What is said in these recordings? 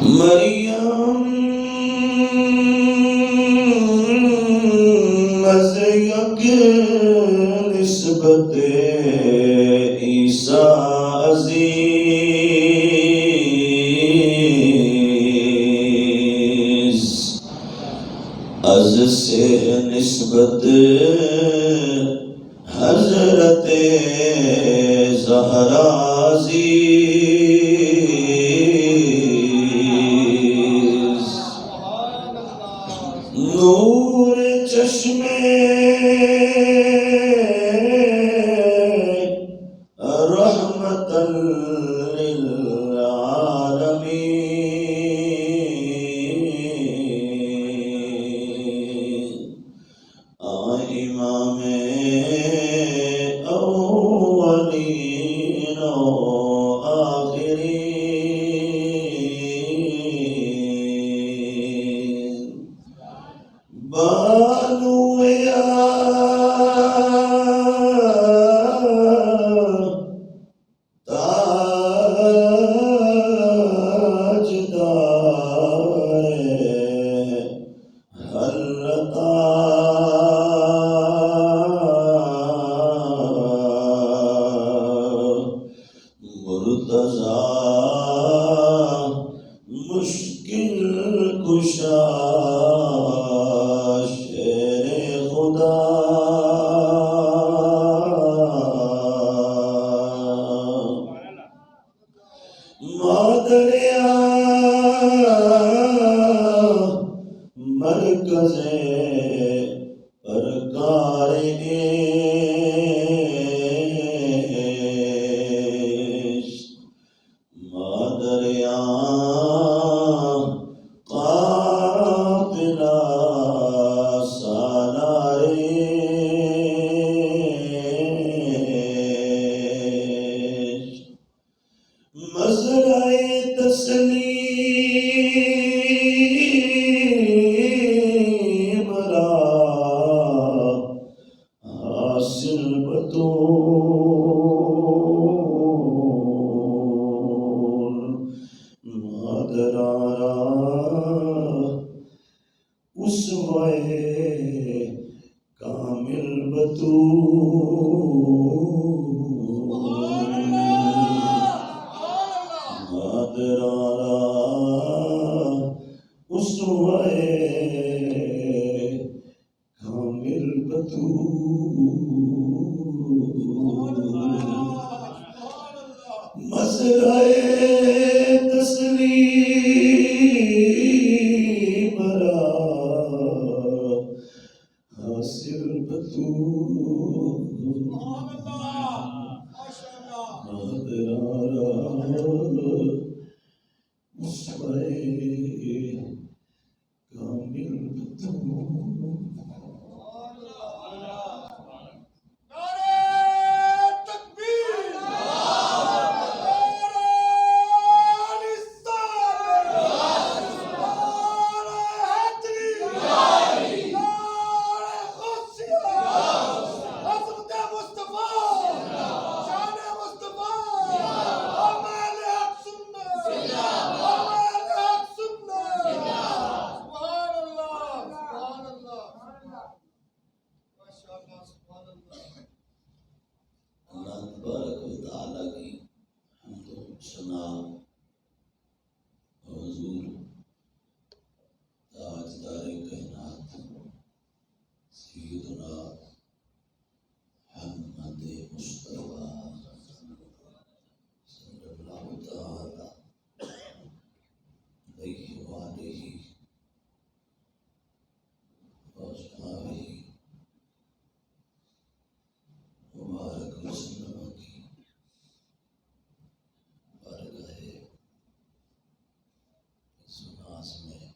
مریم از یک نسبت عیسی عزیز از سے نسبت حضرت زہرا عزیز نور چشم رحمت للعالمین امام اولین و آخرین بانو مرتضی مشکل کشا شیر خدا مادریا مرکز پرکار مادریا قافلہ سالار مزرعہ تسلیم را حاصل بطول مادرارا اسوہ کامل بطول مادرارا اسوہ کامل بطول مزرعہ تسلیم را حاصل بطول مادرارا اسوہ کامل بطول اللہ تبارک و تعالیٰ کی حمد و ثنا حضور تاجدار کائنات سیدنا محمد مصطفیٰ صلی اللہ تعالی علیہ وآلہ وآصحابہ مبارک وسلم کی بارگاہ سناس میں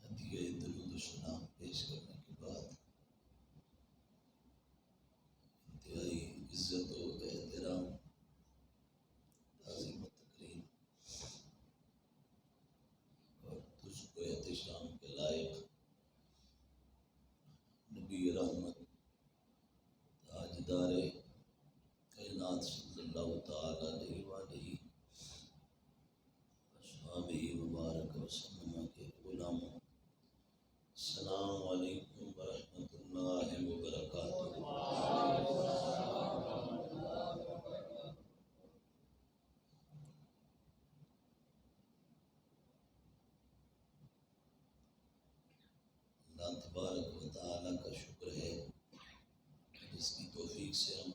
ہدیہ درود و سلام پیش کرنے کے بعد انتہائی عزت و احترام تعظیم و تکریم اور تجھ کو احتشام کے لائق نبی رحمت تاجدار توفیق سے ہم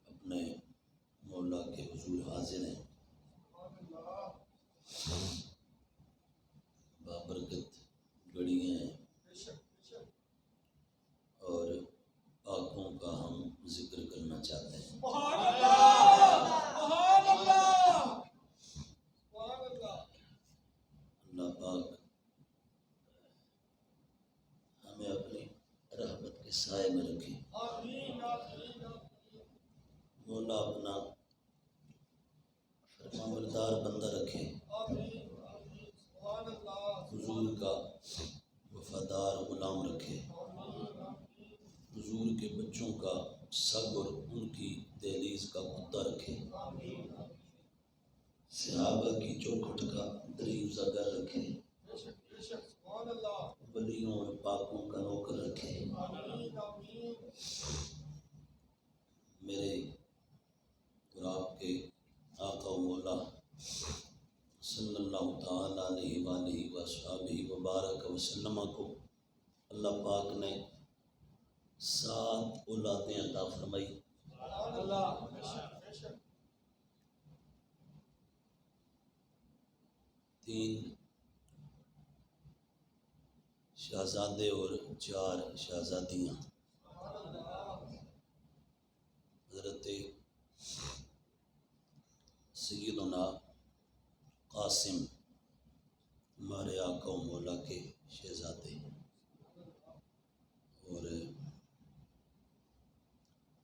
اپنے مولا کے حضور حاضر ہیں. بابرکت گڑی ہیں اور آنکھوں کا ہم ذکر کرنا چاہتے ہیں. اللہ پاک ہمیں اپنی رحمت کے سائے میں رکھے. مولا اپنا فرمانبردار بندہ رکھے. حضور کا وفادار غلام رکھے. حضور کے بچوں کا سگ اور ان کی دہلیز کا کتا رکھے. صحابہ کی چوکھٹ کا دریوزہ گر رکھے. ولیوں اور پاکوں کا نوکر رکھے. میرے اور آپ کے آقا و مولا صلی اللہ تعالی علیہ وآلہ وصحبہ وبارک وسلم کو اللہ پاک نے 7 اولادیں عطا فرمائی. 3 شہزادے اور 4 شہزادیاں. حضرت سیدنا قاسم ہمارے آقا و مولا کے شہزادے اور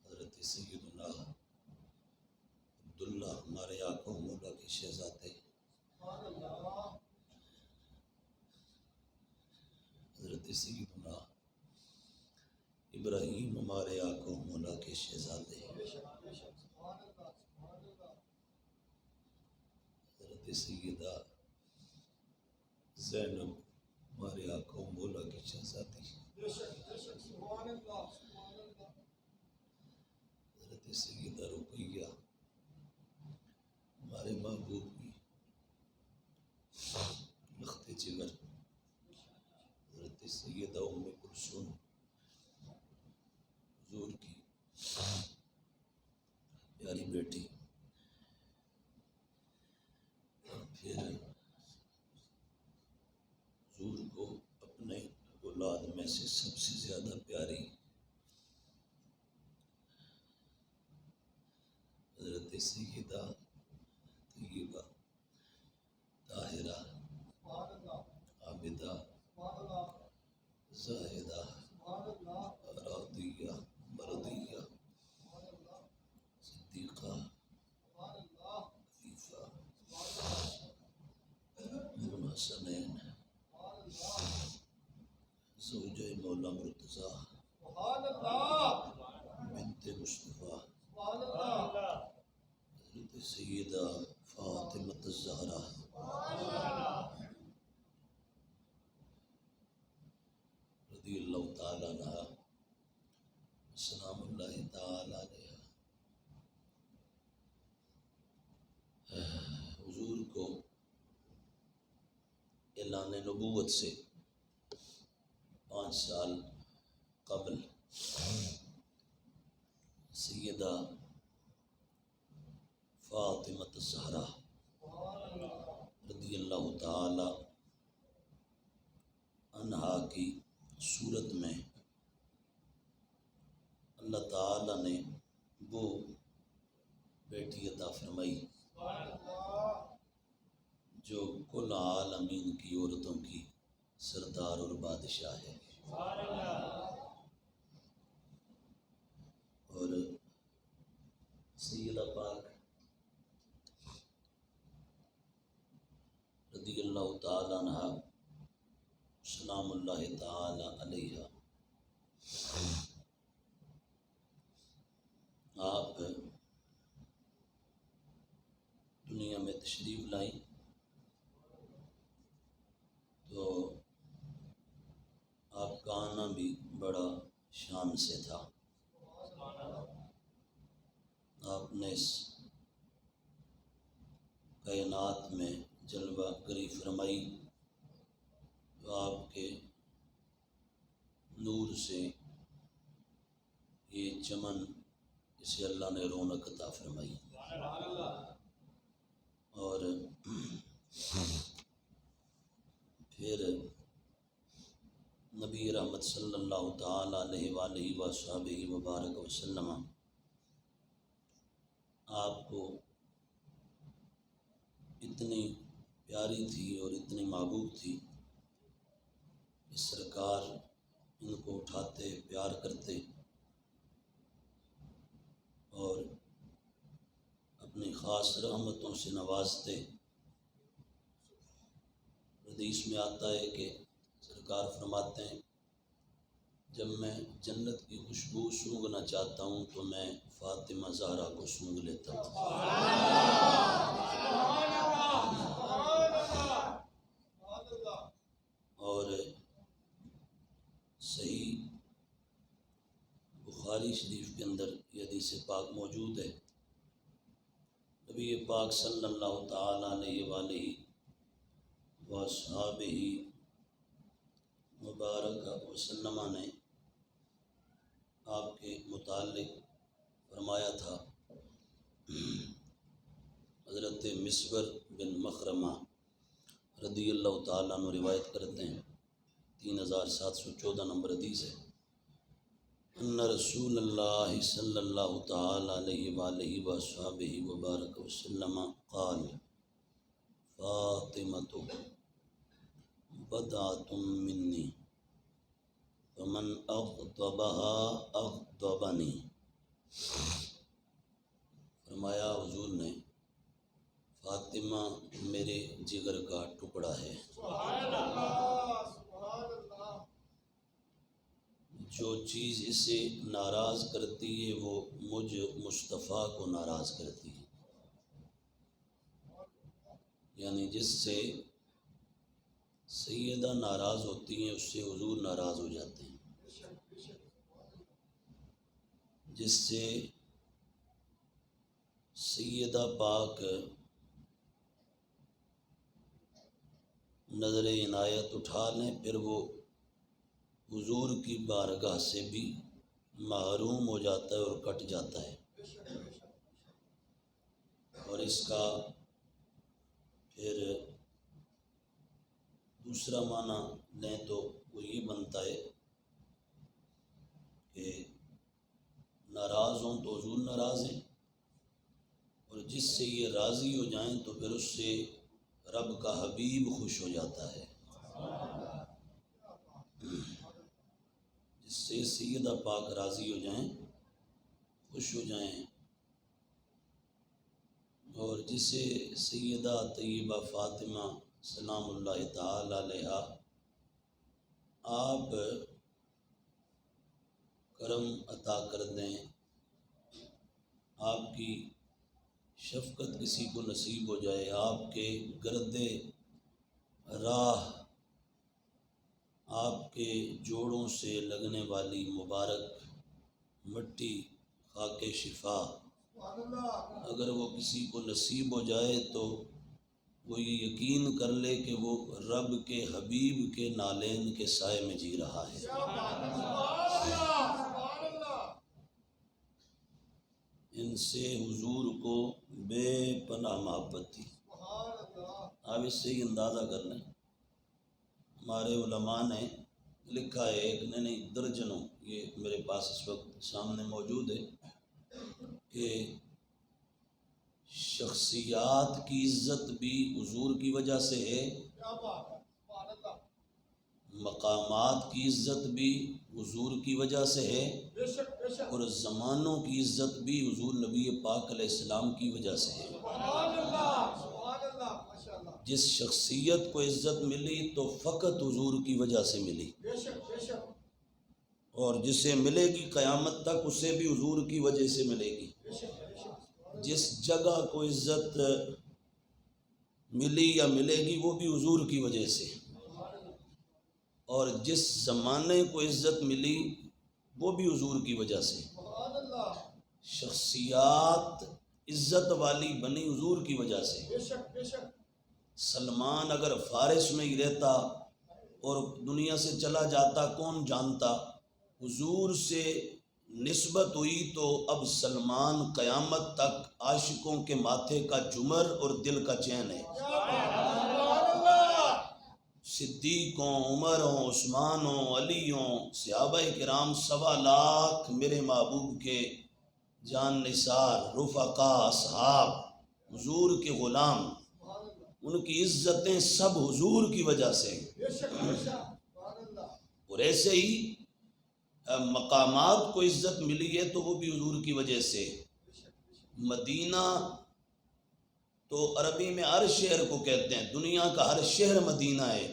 حضرت سیدنا عبداللہ ہمارے آقا و مولا کے شہزادے. حضرت سیدنا ابراہیم ہمارے آقا و مولا کے شہزادے. حضرت سیدہ زینب ہمارے آقا و مولا کی شہزادی. حضرت سیدہ رقیہ ہمارے محبوب کی لخت جگر. حضرت سیدہ ام کلثوم حضور کی پیاری بیٹی. پھر حضور کو اپنے اولاد میں سے سب سے زیادہ پیاری حضرت سیدہ طیبہ طاہرہ عابدہ زاہدہ راضیہ مرضیہ صدیقہ عفیفہ ام حسنین زوجہ مولا مرتضیٰ بنت مصطفیٰ حضرت سیدہ فاطمہ الزہرا رضی اللہ تعالی عنہا سلام اللہ تعالی علیہ. حضور کو اعلان نبوت سے 5 سال قبل سیدہ فاطمہ الزہرا رضی اللہ تعالی عنہا کی صورت میں اللہ تعالی نے وہ بیٹی عطا فرمائی جو کل عالمین کی عورتوں کی سردار اور بادشاہ ہے. اور سیدہ پاک رضی اللہ تعالی عنہا سلام اللہ تعالی علیہ آپ دنیا میں تشریف لائیں تو آپ کا آنا بھی بڑا شان سے تھا. آپ نے اس کائنات میں جلوہ گری فرمائی تو آپ کے نور سے یہ چمن اسے اللہ نے رونق عطا فرمائی، اور پھر نبی رحمت صلی اللہ تعالی علیہ وآلہ وصحبہ وبارک وسلم آپ کو اتنی پیاری تھی اور اتنی محبوب تھی کہ سرکار ان کو اٹھاتے، پیار کرتے اور اپنی خاص رحمتوں سے نوازتے۔ حدیث میں آتا ہے کہ سرکار فرماتے ہیں جب میں جنت کی خوشبو سونگھنا چاہتا ہوں تو میں فاطمہ زہرا کو سونگھ لیتا ہوں۔ اور صحیح بخاری شریف کے اندر یہ حدیث پاک موجود ہے، نبی پاک صلی اللہ تعالی علیہ وآلہ وصحبہ مبارک وسلم نے آپ کے متعلق فرمایا تھا، حضرت مسور بن مخرمہ رضی اللہ تعالیٰ عنہ روایت کرتے ہیں، 3714 نمبر حدیث ہے، ان رسول اللہ صلی اللہ تعالی علیہ وآلہ وصحبہ وبارک وسلم قال فاطمۃ بضعۃ منی فمن اغضبها اغضبنی۔ فرمایا حضور نے فاطمہ میرے جگر کا ٹکڑا ہے، جو چیز اسے ناراض کرتی ہے وہ مجھ مصطفیٰ کو ناراض کرتی ہے، یعنی جس سے سیدہ ناراض ہوتی ہیں اس سے حضور ناراض ہو جاتے ہیں، جس سے سیدہ پاک نظر عنایت اٹھا لیں پھر وہ حضور کی بارگاہ سے بھی محروم ہو جاتا ہے اور کٹ جاتا ہے۔ اور اس کا پھر دوسرا معنی لیں تو وہ یہ بنتا ہے کہ ناراض ہوں تو حضور ناراض ہیں، اور جس سے یہ راضی ہو جائیں تو پھر اس سے رب کا حبیب خوش ہو جاتا ہے، جس سے سیدہ پاک راضی ہو جائیں، خوش ہو جائیں، اور جسے سیدہ طیبہ فاطمہ سلام اللہ تعالی علیہا آپ کرم عطا کر دیں، آپ کی شفقت کسی کو نصیب ہو جائے، آپ کے گرد راہ آپ کے جوڑوں سے لگنے والی مبارک مٹی خاک شفا اگر وہ کسی کو نصیب ہو جائے تو وہ یہ یقین کر لے کہ وہ رب کے حبیب کے نالین کے سائے میں جی رہا ہے۔ ان سے حضور کو بے پناہ محبت تھی۔ آپ اس سے ہی اندازہ کر لیں، ہمارے علماء نے لکھا ہے، ایک نہیں درجنوں، یہ میرے پاس اس وقت سامنے موجود ہے، کہ شخصیات کی عزت بھی حضور کی وجہ سے ہے، مقامات کی عزت بھی حضور کی وجہ سے ہے، اور زمانوں کی عزت بھی حضور نبی پاک علیہ السلام کی وجہ سے ہے۔ جس شخصیت کو عزت ملی تو فقط حضور کی وجہ سے ملی، اور جسے ملے گی قیامت تک اسے بھی حضور کی وجہ سے ملے گی۔ جس جگہ کو عزت ملی یا ملے گی وہ بھی حضور کی وجہ سے، اور جس زمانے کو عزت ملی وہ بھی حضور کی وجہ سے۔ شخصیات عزت والی بنی حضور کی وجہ سے۔ سلمان اگر فارس میں ہی رہتا اور دنیا سے چلا جاتا کون جانتا، حضور سے نسبت ہوئی تو اب سلمان قیامت تک عاشقوں کے ماتھے کا جمر اور دل کا چین ہے۔ صدیقوں، عمروں، عثمانوں، علیوں، صحابہ کرام 1.25 میرے محبوب کے جان نثار، رفقا، اصحاب، حضور کے غلام، ان کی عزتیں سب حضور کی وجہ سے۔ اور ایسے ہی مقامات کو عزت ملی ہے تو وہ بھی حضور کی وجہ سے۔ مدینہ تو عربی میں ہر شہر کو کہتے ہیں، دنیا کا ہر شہر مدینہ ہے،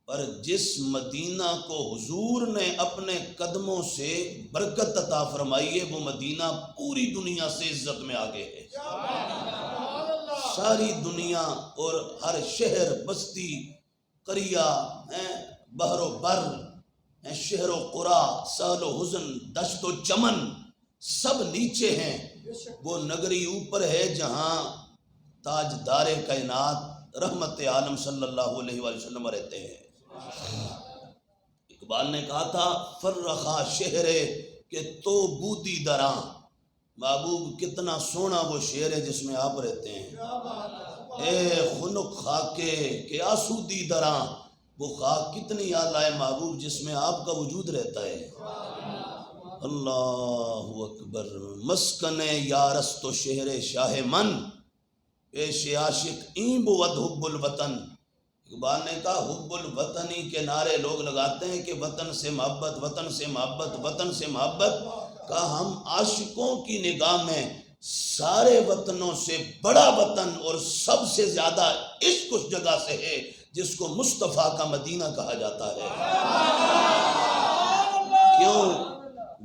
پر جس مدینہ کو حضور نے اپنے قدموں سے برکت عطا فرمائی ہے وہ مدینہ پوری دنیا سے عزت میں آگے ہے۔ ساری دنیا اور ہر شہر، بستی، قریہ، بحر و بر، شہر و قرا، سہل و حزن، دشت و چمن، سب نیچے ہیں، وہ نگری اوپر ہے جہاں تاجدار کائنات رحمت عالم صلی اللہ علیہ وآلہ وسلم رہتے ہیں۔ اقبال نے کہا تھا فرخا شہرے کہ تو بودی دراں، محبوب کتنا سونا وہ شہر ہے جس میں آپ رہتے ہیں۔ اے خنک خاکے کہ آسودی دراں، وہ خاک کتنی اعلیٰ ہے محبوب جس میں آپ کا وجود رہتا ہے۔ اللہ اکبر۔ مسکن یارست و شہر شاہ من، پیش عاشق این بود حب الوطن۔ اقبال نے کہا حب الوطنی کے نعرے لوگ لگاتے ہیں کہ وطن سے محبت، وطن سے محبت، وطن سے محبت۔ کہا ہم عاشقوں کی نگاہ میں سارے وطنوں سے بڑا وطن اور سب سے زیادہ عشق اس جگہ سے ہے جس کو مصطفیٰ کا مدینہ کہا جاتا ہے۔ کیوں؟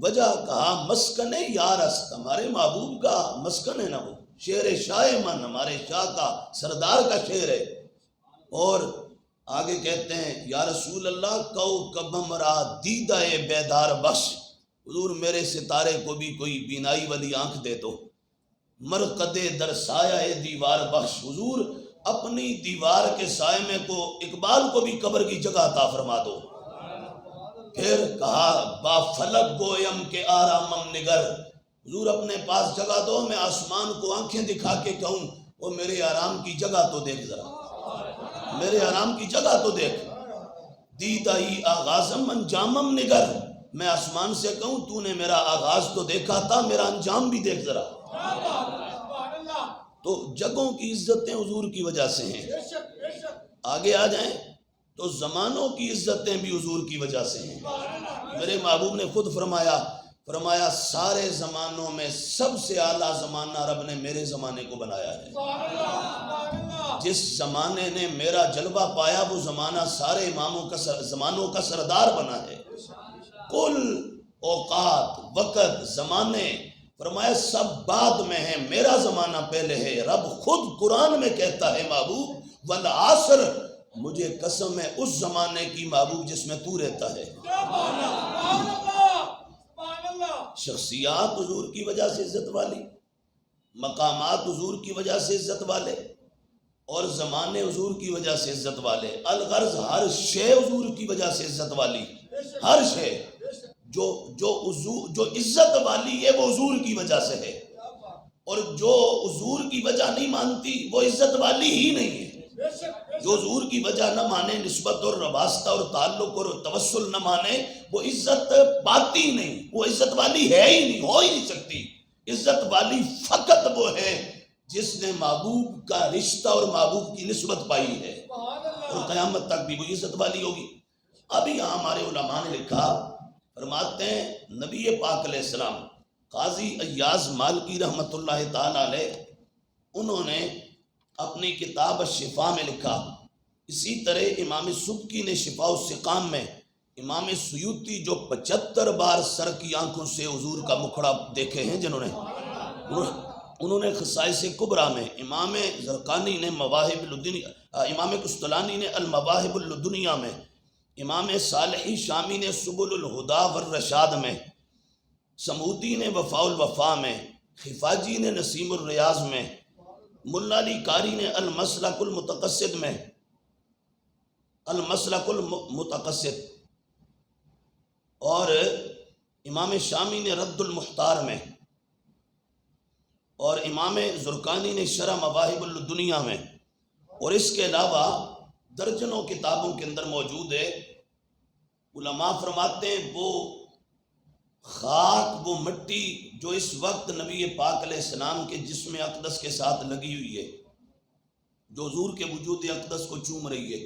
وجہ کہا مسکن یارست، ہمارے محبوب کا مسکن ہے نا، وہ شہر شاہ من، ہمارے شاہ کا سردار کا شہر ہے۔ اور آگے کہتے ہیں یا رسول اللہ کوکب را دیدہ بیدار بخش، حضور میرے ستارے کو بھی کوئی بینائی والی آنکھ دے دو۔ مرقد در سایہ دیوار بخش، حضور اپنی دیوار کے سائے میں کو اقبال کو بھی قبر کی جگہ عطا فرما دو۔ پھر کہا با فلک گویم کے آرامم نگر، حضور اپنے پاس جگہ دو، میں آسمان کو آنکھیں دکھا کے کہوں وہ میرے آرام کی جگہ تو دیکھ، ذرا میرے آرام کی جگہ تو دیکھ۔ دیدائی آغازم انجامم نگر، میں آسمان سے کہوں تو نے میرا آغاز تو دیکھا تھا، میرا انجام بھی دیکھ ذرا۔ تو جگہوں کی عزتیں حضور کی وجہ سے ہیں۔ آگے آ جائیں تو زمانوں کی عزتیں بھی حضور کی وجہ سے ہیں۔ میرے محبوب نے خود فرمایا سارے زمانوں میں سب سے اعلیٰ زمانہ رب نے میرے زمانے کو بنایا ہے۔ جس زمانے نے میرا جلوہ پایا وہ زمانہ سارے زمانوں کا سردار بنا ہے۔ کل اوقات، وقت، زمانے، فرمایا سب بعد میں ہیں، میرا زمانہ پہلے ہے۔ رب خود قرآن میں کہتا ہے محبوب والعصر، مجھے قسم ہے اس زمانے کی محبوب جس میں تو رہتا ہے۔ شخصیات حضور کی وجہ سے عزت والی، مقامات حضور کی وجہ سے عزت والے، اور زمانے حضور کی وجہ سے عزت والے۔ الغرض ہر شے حضور کی وجہ سے عزت والی، ہر شے جو عزت والی ہے وہ حضور کی وجہ سے ہے، اور جو حضور کی وجہ نہیں مانتی وہ عزت والی ہی نہیں ہے۔ جو حضور کی وجہ نہ مانے، نسبت اور واسطہ اور تعلق اور توسل نہ مانے، وہ عزت پاتی نہیں، وہ عزت والی ہے ہی نہیں، ہو ہی نہیں سکتی۔ عزت والی فقط وہ ہے جس نے محبوب کا رشتہ اور محبوب کی نسبت پائی ہے، اور قیامت تک بھی وہ عزت والی ہوگی۔ ابھی یہاں ہمارے علماء نے لکھا، فرماتے ہیں نبی پاک علیہ السلام، قاضی ایاز مالکی رحمت اللہ تعالی علیہ، انہوں نے اپنی کتاب الشفا میں لکھا۔ اسی طرح امام سبکی نے شفاء السقام میں، امام سیوطی جو 75 بار سر کی آنکھوں سے حضور کا مکھڑا دیکھے ہیں جنہوں نے، انہوں نے خصائص کبریٰ میں، امام زرقانی نے مواہب الدنیا، امام قسطلانی نے المواہب الدنیا میں، امام صالحی شامی نے سبل الہدا والرشاد میں، سمودی نے وفاء الوفا میں، خفاجی نے نسیم الریاض میں، ملا علی قاری نے المسلک المتقصد میں، المسلک المتقصد، اور امام شامی نے رد المختار میں اور امام زرقانی نے شرح مواہب الدنیا میں اور اس کے علاوہ درجنوں کتابوں کے اندر موجود ہے. علماء فرماتے ہیں وہ خاک، وہ مٹی جو اس وقت نبی پاک علیہ السلام کے جسم اقدس کے ساتھ لگی ہوئی ہے، جو حضور کے وجود اقدس کو چوم رہی ہے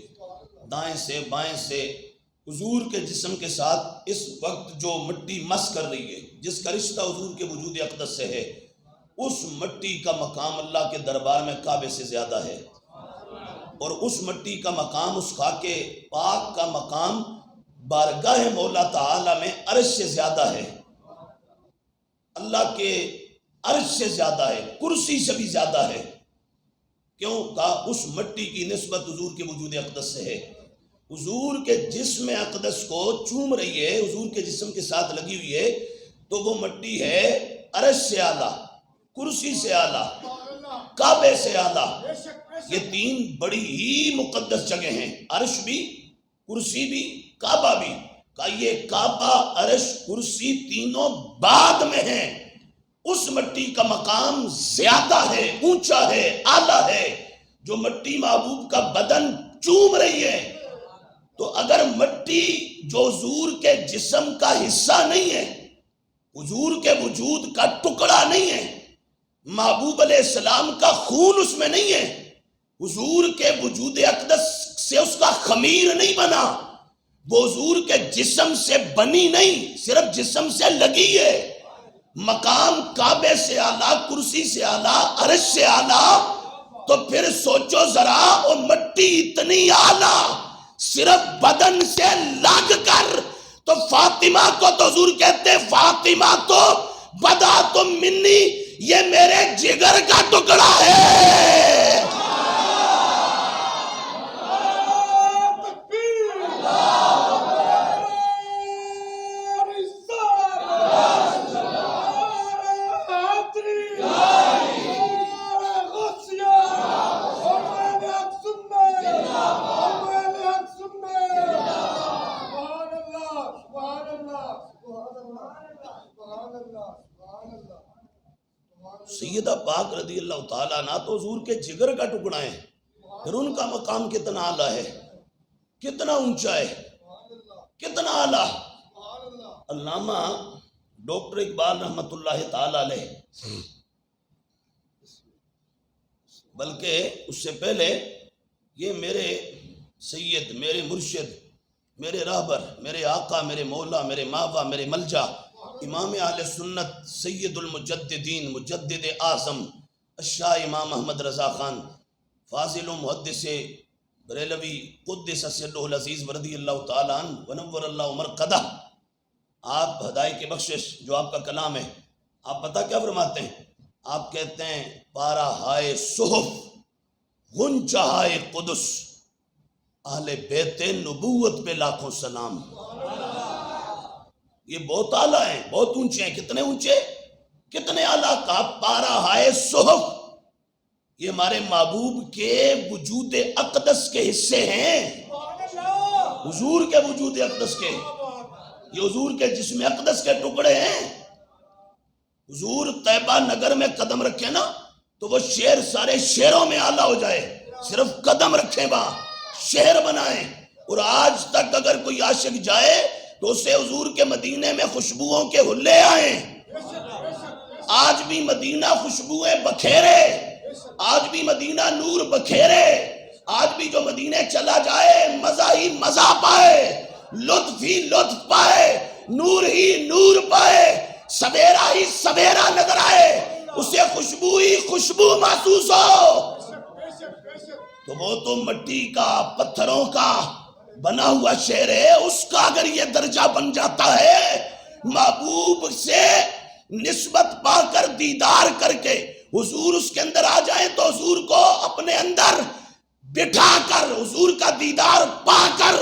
دائیں سے بائیں سے، حضور کے جسم کے ساتھ اس وقت جو مٹی مس کر رہی ہے، جس کا رشتہ حضور کے وجود اقدس سے ہے، اس مٹی کا مقام اللہ کے دربار میں کعبے سے زیادہ ہے، اور اس مٹی کا مقام، اس خاک پاک کا مقام بارگاہ مولا تعالی میں عرش سے زیادہ ہے، اللہ کے عرش سے زیادہ ہے، کرسی سے بھی زیادہ ہے. کیوں کہا؟ اس مٹی کی نسبت حضور کے وجود اقدس سے ہے. حضور کے جسم اقدس کو چوم رہی ہے، حضور کے جسم کے ساتھ لگی ہوئی ہے، تو وہ مٹی ہے عرش سے اعلیٰ، کرسی سے اعلیٰ، کعبے سے اعلیٰ. یہ تین بڑی ہی مقدس جگہ ہیں، عرش بھی، کرسی بھی، کعبہ بھی. کہ یہ کعبہ، عرش، کرسی تینوں بعد میں ہیں. اس مٹی کا مقام زیادہ ہے، اونچا ہے، اعلیٰ ہے. جو مٹی محبوب کا بدن چوم رہی ہے، تو اگر مٹی جو حضور کے جسم کا حصہ نہیں ہے، حضور کے وجود کا ٹکڑا نہیں ہے، محبوب علیہ السلام کا خون اس میں نہیں ہے، حضور کے وجود اقدس سے اس کا خمیر نہیں بنا، وہ حضور کے جسم سے بنی نہیں، صرف جسم سے لگی ہے. مقام کعبے سے اعلیٰ، کرسی سے اعلیٰ، عرش سے اعلیٰ. تو پھر سوچو ذرا، وہ مٹی اتنی اعلیٰ صرف بدن سے لگ کر، تو فاطمہ کو تو حضور کہتے ہیں فاطمہ تو بدا تم منی، یہ میرے جگر کا ٹکڑا ہے. سیدہ پاک رضی اللہ تعالیٰ عنہ تو حضور کے جگر کا ٹکڑا ہے، پھر ان کا مقام کتنا اعلیٰ ہے، کتنا اونچا ہے، کتنا اعلیٰ. علامہ ڈاکٹر اقبال رحمت اللہ تعالیٰ علیہ، بلکہ اس سے پہلے یہ میرے سید، میرے مرشد، میرے راہبر، میرے آقا، میرے مولا، میرے ماوا، میرے ملجا، امام اہل سنت سید المجددین، مجدد اعظم الشاہ امام احمد رضا خان فاضل و محدث بریلوی قدس سرہ العزیز رضی اللہ تعالیٰ عنہ ونور اللہ مرقدہ، آپ ہدایت کی بخشش جو آپ کا کلام ہے، آپ پتہ کیا فرماتے ہیں؟ آپ کہتے ہیں پارا ہائے صحف غنچہ ہائے قدس، اہل بیت نبوت پہ لاکھوں سلام. یہ بہت اعلیٰ ہیں، بہت اونچے ہیں. کتنے اونچے، کتنے اعلیٰ کا پارا ہائے صحف. یہ ہمارے محبوب کے وجود اقدس کے حصے ہیں، حضور کے وجود اقدس کے، یہ حضور کے جسم اقدس کے ٹکڑے ہیں. حضور طیبہ نگر میں قدم رکھے نا تو وہ شہر سارے شہروں میں اعلیٰ ہو جائے، صرف قدم رکھیں وہاں شہر بنائیں. اور آج تک اگر کوئی عاشق جائے تو اسے حضور کے مدینے میں خوشبوؤں کے حلے آئیں. آج بھی مدینہ خوشبوئیں بکھیرے، آج بھی مدینہ نور بکھیرے، آج بھی جو مدینے چلا جائے مزہ ہی مزہ پائے، لطف ہی لطف پائے، نور ہی نور پائے، سویرا ہی سویرا نظر آئے، اسے خوشبو ہی خوشبو محسوس ہو. تو وہ تو مٹی کا، پتھروں کا بنا ہوا شہر ہے، اس کا اگر یہ درجہ بن جاتا ہے، محبوب سے نسبت پا کر دیدار کر کے حضور اس کے اندر آ جائیں تو حضور کو اپنے اندر بٹھا کر حضور کا دیدار پا کر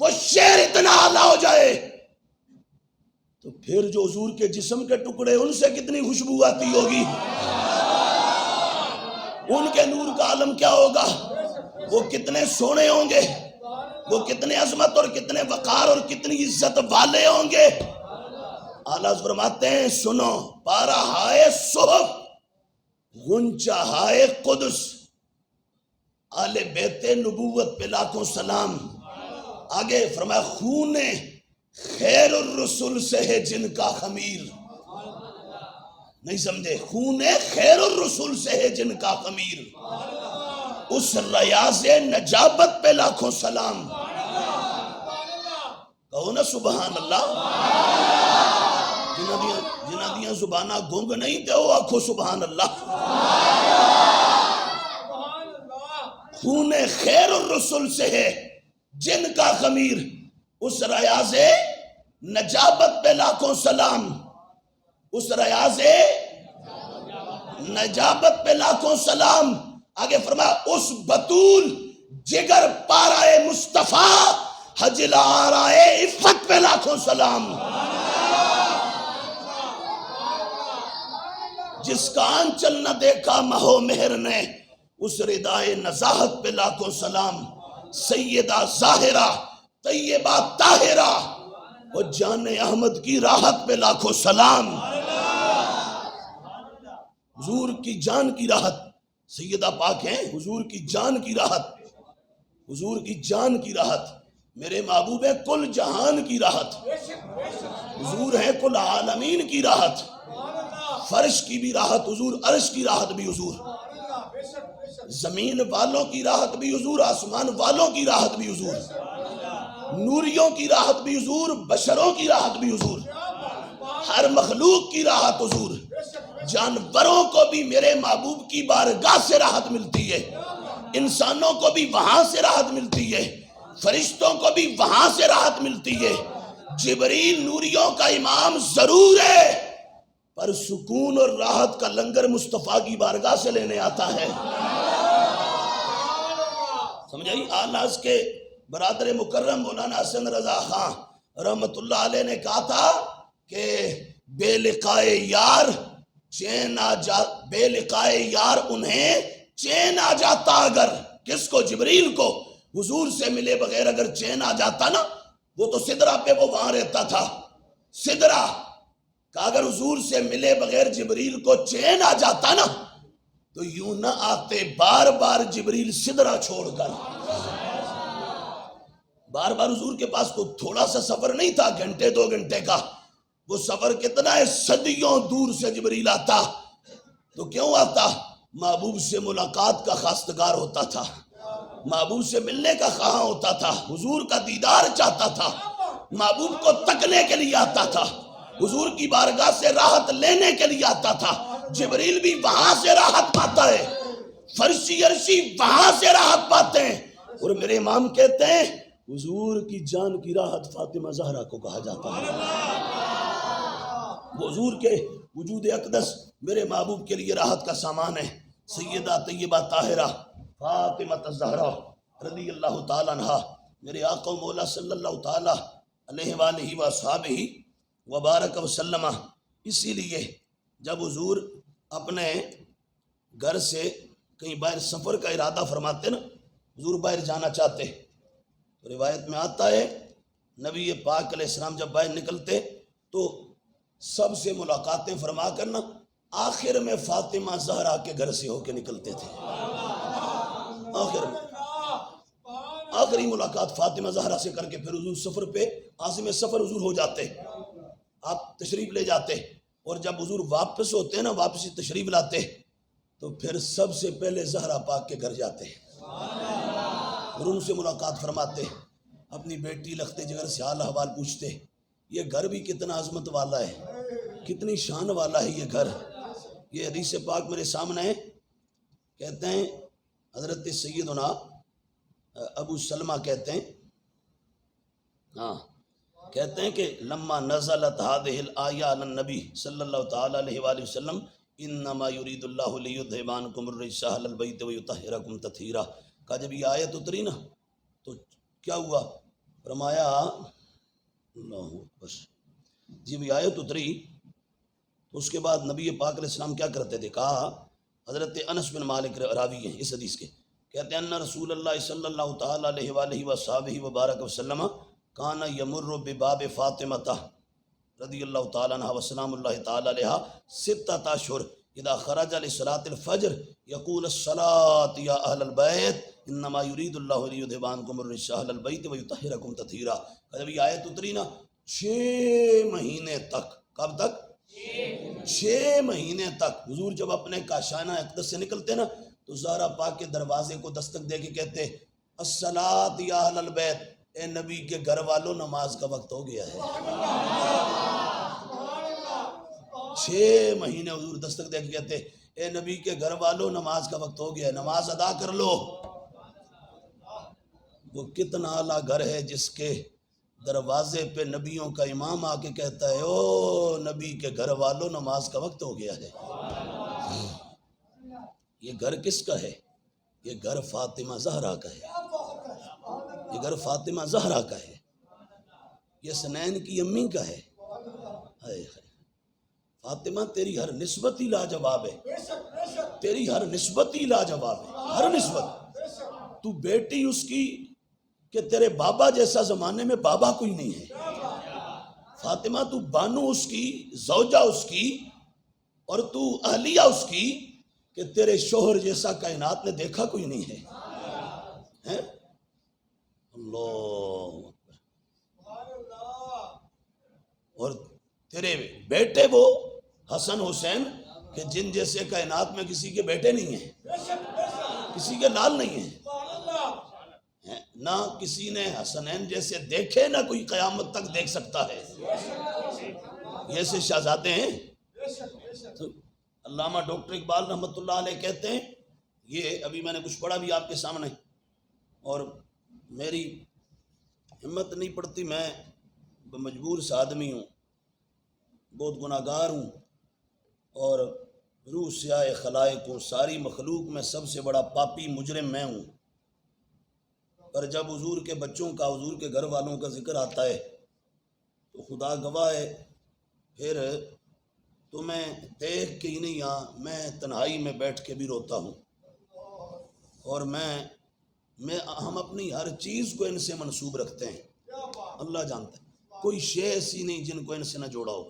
وہ شہر اتنا اعلیٰ ہو جائے، تو پھر جو حضور کے جسم کے ٹکڑے ان سے کتنی خوشبو آتی ہوگی، ان کے نور کا عالم کیا ہوگا، وہ کتنے سونے ہوں گے، وہ کتنے عظمت اور کتنے وقار اور کتنی عزت والے ہوں گے. آلہ فرماتے ہیں سنو، پارا ہائے صحف، غنچہ ہائے قدس، آل بیت نبوت پہ لاکھوں سلام۔ آگے فرمایا خون خیر الرسول سے ہے جن کا خمیر، نہیں سمجھے؟ خون خیر الرسول سے ہے جن کا خمیر، اس ریاض نجابت پہ لاکھوں سلام۔ کہو نا سبحان اللہ۔ جنہ دیاں زبانہ گونگ نہیں تے وہ آکھو سبحان اللہ۔ خون خیر الرسول سے ہے جن کا خمیر، اس ریاض نجابت پہ لاکھوں سلام، اس ریاض نجابت پہ لاکھوں سلام۔ آگے فرمایا اس بطول جگر پارائے مصطفیٰ حجل آرائے عفت پہ لاکھوں سلام۔ جس کا آنچل نہ دیکھا مہو مہر نے، اس ردائے نزاہت پہ لاکھوں سلام۔ سیدہ ظاہرہ طیبہ طاہرہ وہ جان احمد کی راحت پہ لاکھوں سلام۔ حضور کی جان کی راحت، سیدہ پاک ہیں حضور کی جان کی راحت، حضور کی جان کی راحت، میرے محبوب ہے کل جہان کی راحت، حضور ہے کل عالمین کی راحت، فرش کی بھی راحت حضور، عرش کی راحت بھی حضور، زمین والوں کی راحت بھی حضور، آسمان والوں کی راحت بھی حضور، نوریوں کی راحت بھی حضور، بشروں کی راحت بھی حضور، ہر مخلوق کی راحت حضور، جانوروں کو بھی میرے محبوب کی بارگاہ سے راحت ملتی ہے، انسانوں کو بھی وہاں سے راحت ملتی ہے، فرشتوں کو بھی وہاں سے راحت ملتی ہے۔ جبریل نوریوں کا امام ضرور ہے، پر سکون اور راحت کا لنگر مصطفیٰ کی بارگاہ سے لینے آتا ہے۔ سمجھائی؟ آلاز کے برادر مکرم مولانا حسن رضا خان رحمت اللہ علیہ نے کہا تھا کہ بے لقائے یار چین بے لقائے یار انہیں چین آ جاتا، اگر کس کو؟ جبریل کو۔ حضور سے ملے بغیر اگر چین آ جاتا نا، وہ تو سدرہ پہ وہ وہاں رہتا تھا، سدرہ کہ اگر حضور سے ملے بغیر جبریل کو چین آ جاتا نا تو یوں نہ آتے بار بار جبریل سدرہ چھوڑ کر۔ بار بار حضور کے پاس تو تھوڑا سا سفر نہیں تھا، گھنٹے 2 گھنٹے کا، وہ سفر کتنا ہے، صدیوں دور سے جبریل آتا۔ تو کیوں آتا؟ محبوب سے ملاقات کا خواستگار ہوتا تھا، محبوب سے ملنے کا خواہاں ہوتا تھا، حضور کا دیدار چاہتا تھا، محبوب کو تکنے کے لیے آتا تھا، حضور کی بارگاہ سے راحت لینے کے لیے آتا تھا۔ جبریل بھی وہاں سے راحت پاتا ہے، فرشی عرشی وہاں سے راحت پاتے ہیں، اور میرے امام کہتے ہیں حضور کی جان کی راحت فاطمہ زہرا کو کہا جاتا ہے۔ وہ حضور کے وجود اقدس میرے محبوب کے لیے راحت کا سامان ہے۔ سیدہ طیبہ طاہرہ فاطمہ الزہرا رضی اللہ تعالیٰ عنہ، میرے آقا و مولا صلی اللہ تعالیٰ علیہ وآلہ وصحبہ وبارک وسلم، اسی لیے جب حضور اپنے گھر سے کہیں باہر سفر کا ارادہ فرماتے نا، حضور باہر جانا چاہتے، تو روایت میں آتا ہے نبی پاک علیہ السلام جب باہر نکلتے تو سب سے ملاقاتیں فرما کرنا، آخر میں فاطمہ زہرا کے گھر سے ہو کے نکلتے تھے، آخر میں آخری ملاقات فاطمہ زہرا سے کر کے پھر حضور سفر پہ عازم سفر حضور ہو جاتے، آپ تشریف لے جاتے، اور جب حضور واپس ہوتے ہیں نا، واپسی تشریف لاتے، تو پھر سب سے پہلے زہرا پاک کے گھر جاتے اور ان سے ملاقات فرماتے، اپنی بیٹی لخت جگر سے حال احوال پوچھتے۔ یہ گھر بھی کتنا عظمت والا ہے، کتنی شان والا ہے یہ گھر۔ یہ حدیث پاک میرے سامنے ہے، کہتے ہیں حضرت سیدنا ابو سلمہ کہتے ہیں، کہتے ہیں کہ لما نزلت هذه الآیہ علی النبی صلی اللہ تعالی علیہ وآلہ وسلم انما یرید اللہ لیذھب عنکم الرجس اہل البیت ویطہرکم تطہیرا، کہ جب یہ آیت اتری نا تو کیا ہوا؟ فرمایا اللہ اکبر، جب یہ آیت اتری تو اس کے بعد نبی پاک علیہ السلام کیا کرتے تھے؟ کہا، حضرت انس بن مالک راوی ہیں اس حدیث کے، کہتے ہیں ان رسول اللہ صلی اللہ تعالی علیہ وآلہ وصحبہ وبارک وسلم کانا یمر بباب فاطمہ رضی اللہ تعالیٰ عنہ وسلام اللہ تعالیٰ علیہ ستۃ اشہر اذا خرج لصلاۃ الفجر یقول الصلاۃ یا اہل البیت انما یرید اللہ لیذھب عنکم الرجس اہل البیت ویطہرکم تطہیرا۔ جب یہ آیت اتری نا 6 مہینے تک، کب تک؟ 6 مہینے تک حضور جب اپنے کاشانہ اقدس سے نکلتے نا تو زہرا پاک کے دروازے کو دستک دے کے کہتے الصلاۃ یا اہل البیت، اے نبی کے گھر والوں نماز کا وقت ہو گیا ہے۔ 6 مہینے حضور دستک دے کے کہتے اے نبی کے گھر والوں نماز کا وقت ہو گیا ہے، نماز ادا کر لو۔ وہ کتنا اعلیٰ گھر ہے جس کے دروازے پہ نبیوں کا امام آ کے کہتا ہے او نبی کے گھر والوں نماز کا وقت ہو گیا ہے۔ یہ گھر کس کا ہے؟ یہ گھر فاطمہ زہرا کا ہے، یہ گھر فاطمہ زہرا کا ہے، یہ حسنین کی امی کا ہے۔ فاطمہ تیری ہر نسبت ہی لاجواب ہے، تیری ہر نسبت ہی لاجواب ہے، ہر نسبت۔ تو بیٹی اس کی کہ تیرے بابا جیسا زمانے میں بابا کوئی نہیں ہے۔ فاطمہ تو بانو اس کی، زوجہ اس کی، اور تو اہلیہ اس کی کہ تیرے شوہر جیسا کائنات نے دیکھا کوئی نہیں ہے۔ اللہ اور تیرے بیٹے وہ حسن حسین کہ جن جیسے کائنات میں کسی کے بیٹے نہیں ہیں، کسی کے لال نہیں ہیں، نہ کسی نے حسنین جیسے دیکھے، نہ کوئی قیامت تک دیکھ سکتا ہے۔ یہ سے شہزادے ہیں۔ تو علامہ ڈاکٹر اقبال رحمۃ اللہ علیہ کہتے ہیں، یہ ابھی میں نے کچھ پڑھا بھی آپ کے سامنے، اور میری ہمت نہیں پڑتی، میں مجبور سا آدمی ہوں، بہت گناہ گار ہوں، اور روح سیاہ خلائق ہوں، ساری مخلوق میں سب سے بڑا پاپی مجرم میں ہوں۔ پر جب حضور کے بچوں کا، حضور کے گھر والوں کا ذکر آتا ہے تو خدا گواہ ہے، پھر تو میں دیکھ کے ہی نہیں، یہاں میں تنہائی میں بیٹھ کے بھی روتا ہوں، اور ہم اپنی ہر چیز کو ان سے منسوب رکھتے ہیں۔ اللہ جانتا ہے کوئی شے ایسی نہیں جن کو ان سے نہ جوڑا ہو،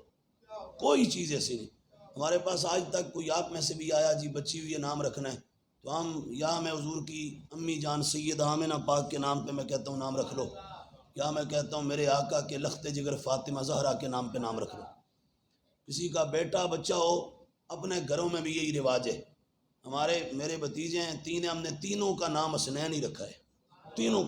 کوئی چیز ایسی نہیں۔ ہمارے پاس آج تک کوئی آپ میں سے بھی آیا جی بچی ہوئی نام رکھنا ہے تو یا میں حضور کی امی جان سیدہ آمنہ پاک کے نام پہ میں کہتا ہوں نام رکھ لو، یا میں کہتا ہوں میرے آقا کے لخت جگر فاطمہ زہرا کے نام پہ نام رکھ لو۔ کسی کا بیٹا بچہ ہو، اپنے گھروں میں بھی یہی رواج ہے۔ میرے بھتیجے ہیں 3 ہم نے تینوں کا نام حسنین ہی رکھا ہے، تینوں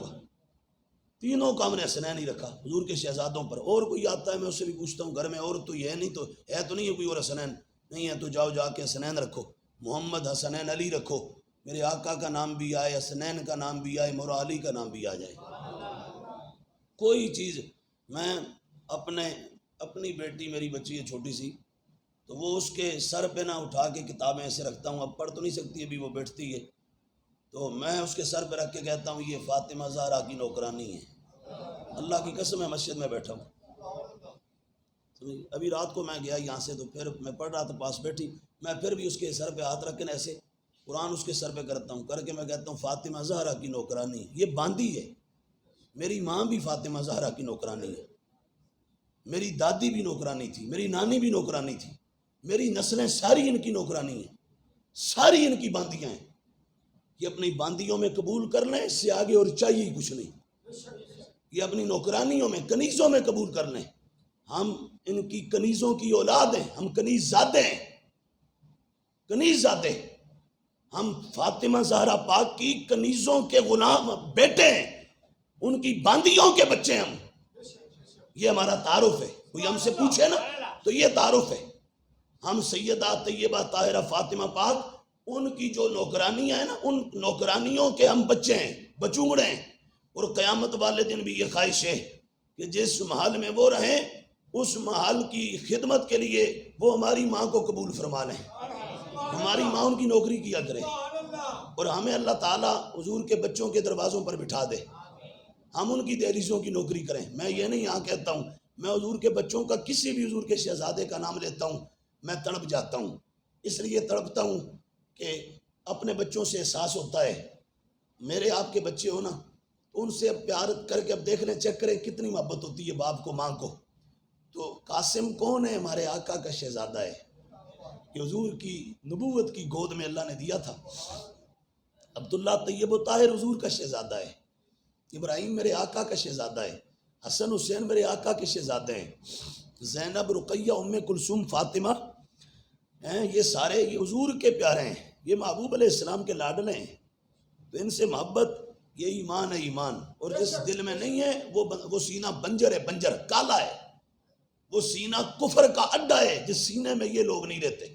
کا ہم نے حسنین ہی رکھا حضور کے شہزادوں پر۔ اور کوئی آتا ہے میں اس سے بھی پوچھتا ہوں گھر میں اور تو یہ نہیں تو ہے تو نہیں ہے کوئی اور حسنین؟ نہیں ہے تو جاؤ جا کے حسنین رکھو، محمد حسنین علی رکھو، میرے آقا کا نام بھی آئے، حسنین کا نام بھی آئے، مولا علی کا نام بھی آ جائے۔ کوئی چیز میں اپنی بیٹی، میری بچی ہے چھوٹی سی، تو وہ اس کے سر پہ نہ اٹھا کے کتابیں ایسے رکھتا ہوں، اب پڑھ تو نہیں سکتی ابھی وہ بیٹھتی ہے، تو میں اس کے سر پہ رکھ کے کہتا ہوں یہ فاطمہ زہرا کی نوکرانی ہے۔ اللہ کی قسم ہے مسجد میں بیٹھا ہوں، ابھی رات کو میں گیا یہاں سے تو پھر میں پڑھ رہا تھا، پاس بیٹھی، میں پھر بھی اس کے سر پہ ہاتھ رکھ کے ایسے قرآن اس کے سر پہ کرتا ہوں، کر کے میں کہتا ہوں فاطمہ زہرا کی نوکرانی ہے۔ یہ باندھی ہے، میری ماں بھی فاطمہ زہرا کی نوکرانی ہے، میری دادی بھی نوکرانی تھی، میری نانی بھی نوکرانی تھی، میری نسلیں ساری ان کی نوکرانی ہیں، ساری ان کی باندیاں ہیں۔ یہ اپنی باندیوں میں قبول کر لیں، اس سے آگے اور چاہیے ہی کچھ نہیں۔ یہ اپنی نوکرانیوں میں، کنیزوں میں قبول کر لیں۔ ہم ان کی کنیزوں کی اولاد ہیں، ہم کنیز زادے ہیں، کنیز زادے، ہم فاطمہ زہرا پاک کی کنیزوں کے غلام بیٹے ہیں، ان کی باندیوں کے بچے ہم۔ یہ ہمارا تعارف ہے، کوئی ہم سے پوچھے نا تو یہ تعارف ہے۔ ہم سیدہ طیبہ طاہرہ فاطمہ پاک ان کی جو نوکرانیاں ہیں نا، ان نوکرانیوں کے ہم بچے ہیں، بچونگڑے ہیں، اور قیامت والے دن بھی یہ خواہش ہے کہ جس محل میں وہ رہیں اس محل کی خدمت کے لیے وہ ہماری ماں کو قبول فرما لیں، ہماری ماں ان کی نوکری کیا کرے، اور ہمیں اللہ تعالیٰ حضور کے بچوں کے دروازوں پر بٹھا دے، ہم ان کی دہلیزوں کی نوکری کریں۔ میں یہ نہیں یہاں کہتا ہوں، میں حضور کے بچوں کا کسی بھی حضور کے شہزادے کا نام لیتا ہوں میں تڑپ جاتا ہوں، اس لیے تڑپتا ہوں کہ اپنے بچوں سے احساس ہوتا ہے، میرے آپ کے بچے ہو نا تو ان سے اب پیار کر کے اب دیکھ لیں، چیک کریں کتنی محبت ہوتی ہے باپ کو، ماں کو۔ تو قاسم کون ہے؟ ہمارے آقا کا شہزادہ ہے کہ حضور کی نبوت کی گود میں اللہ نے دیا تھا. عبداللہ طیب و طاہر حضور کا شہزادہ ہے. ابراہیم میرے آقا کا شہزادہ ہے. حسن حسین میرے آقا کے شہزادے ہیں. زینب، رقیہ، ام کلثوم، فاطمہ، یہ سارے یہ حضور کے پیارے ہیں. یہ محبوب علیہ السلام کے لاڈلے ہیں. تو ان سے محبت یہ ایمان ہے. ایمان اور جس دل میں نہیں ہے وہ سینہ بنجر ہے. بنجر کالا ہے. وہ سینہ کفر کا اڈا ہے. جس سینے میں یہ لوگ نہیں رہتے،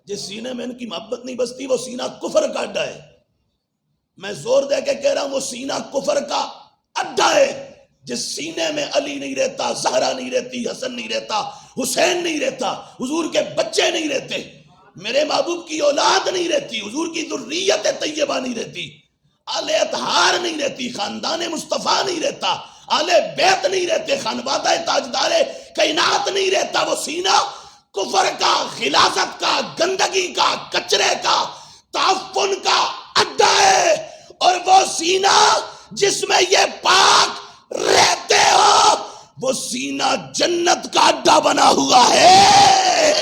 جس سینے میں ان کی محبت نہیں بستی، وہ سینہ کفر کا اڈا ہے. میں زور دے کے کہہ رہا ہوں وہ سینہ کفر کا اڈا ہے. جس سینے میں علی نہیں رہتا، زہرا نہیں رہتی، حسن نہیں رہتا، حسین نہیں رہتا، حضور کے بچے نہیں رہتے، میرے محبوب کی اولاد نہیں رہتی، حضور کی ذریت طیبہ نہیں رہتی، آل اطہار نہیں رہتی، خاندان مصطفیٰ نہیں رہتا، آل بیت نہیں رہتے، خانوادہ تاجدار کائنات نہیں رہتا، وہ سینہ کفر کا، خلاصت کا، گندگی کا، کچرے کا، تعفن کا اڈا ہے. اور وہ سینہ جس میں یہ پاک رہتے ہو، وہ سینہ جنت کا اڈا بنا ہوا ہے.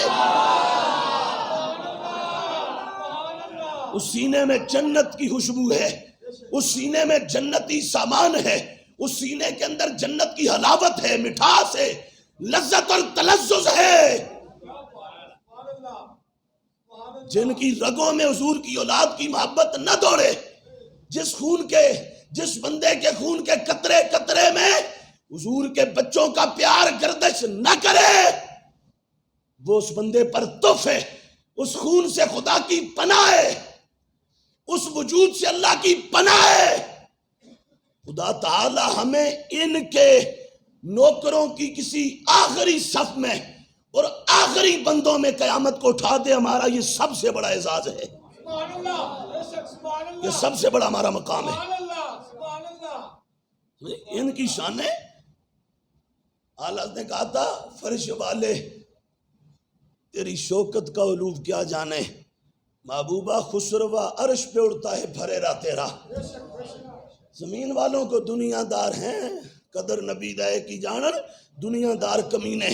اس سینے میں جنت کی خوشبو ہے، اس سینے میں جنتی سامان ہے، اس سینے کے اندر جنت کی حلاوت ہے، مٹھاس ہے، لذت اور تلذذ ہے. جن کی رگوں میں حضور کی اولاد کی محبت نہ دوڑے، جس بندے کے خون کے قطرے قطرے میں حضور کے بچوں کا پیار گردش نہ کرے، وہ اس بندے پر تف ہے. اس خون سے خدا کی پناہ ہے، اس وجود سے اللہ کی پناہ ہے. خدا تعالی ہمیں ان کے نوکروں کی کسی آخری صف میں اور آخری بندوں میں قیامت کو اٹھا دے. ہمارا یہ سب سے بڑا اعزاز ہے، یہ سب سے بڑا ہمارا مقام ہے. ان کی شان ہے. اعلیٰ نے کہا تھا فرش والے تیری شوکت کا علو کیا جانے، محبوبہ خسروہ عرش پہ اڑتا ہے پھریرا تیرا. زمین والوں کو دنیا دار ہیں، قدر نبی دائے کی جانن دنیا دار کمینے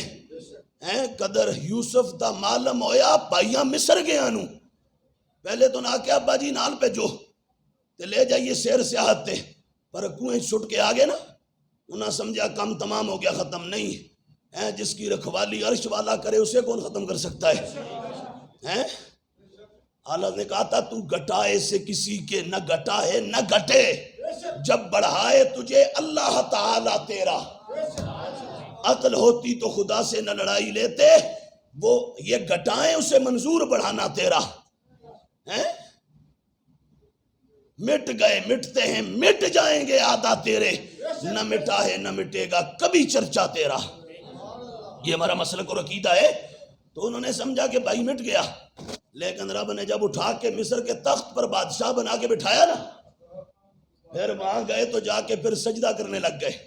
ہیں. قدر یوسف دا معلم ہویا پائیاں مصر گیا نو. پہلے تو نہ کہ ابا جی نال پہ جو تے لے جائیے سیر سیاحت تے، پر کنویں چھٹ کے آگے نا انہاں سمجھا کام تمام ہو گیا، ختم نہیں. جس کی رکھوالی عرش والا کرے اسے کون ختم کر سکتا ہے؟ اعلیٰ نے کہا تھا تو گھٹائے سے کسی کے نہ گھٹا ہے نہ گھٹے، جب بڑھائے تجھے اللہ تعالیٰ تیرا. عقل ہوتی تو خدا سے نہ لڑائی لیتے، وہ یہ گھٹائیں اسے منظور بڑھانا تیرا. مٹ گئے مٹتے ہیں مٹ جائیں گے آدھا تیرے، نہ مٹا ہے نہ مٹے گا کبھی چرچا تیرا. یہ ہمارا مسلک اور عقیدہ ہے. تو انہوں نے سمجھا کہ بھائی مٹ گیا، لیکن رب نے جب اٹھا کے مصر کے تخت پر بادشاہ بنا کے بٹھایا نا، پھر وہاں گئے تو جا کے پھر سجدہ کرنے لگ گئے.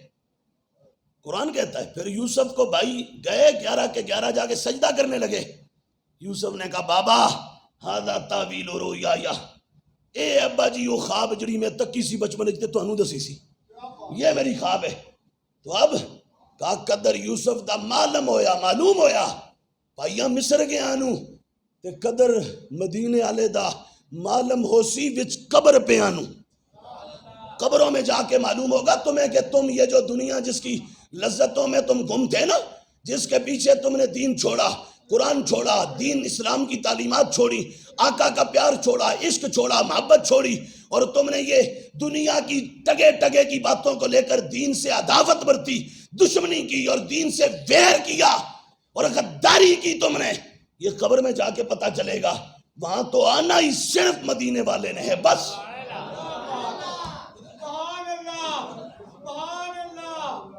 قرآن کہتا ہے پھر یوسف کو بھائی گئے 11 کے 11 جا کے سجدہ کرنے لگے. یوسف نے کہا بابا ہذا تعویل رؤیا، اے ابا جی وہ خواب جڑی میں تکی سی بچپن جتے تو انہوں دسی سی، یہ میری خواب ہے. تو اب کہا قدر یوسف دا معلوم ہویا پائیاں مصر گیا نو، تے قدر مدینے آلے دا معلوم ہو سی وچ قبر پہ آنو. قبروں میں جا کے معلوم ہوگا تمہیں کہ تم یہ جو دنیا جس کی لذتوں میں تم گم تھے نا، جس کے پیچھے تم نے دین چھوڑا، قرآن چھوڑا، دین اسلام کی تعلیمات چھوڑی، آقا کا پیار چھوڑا، عشق چھوڑا، محبت چھوڑی، اور تم نے یہ دنیا کی ٹگے ٹگے کی باتوں کو لے کر دین سے عداوت برتی، دشمنی کی اور دین سے ویر کیا اور غداری کی تم نے. یہ قبر میں جا کے پتہ چلے گا. وہاں تو آنا ہی صرف مدینے والے نے ہے بس.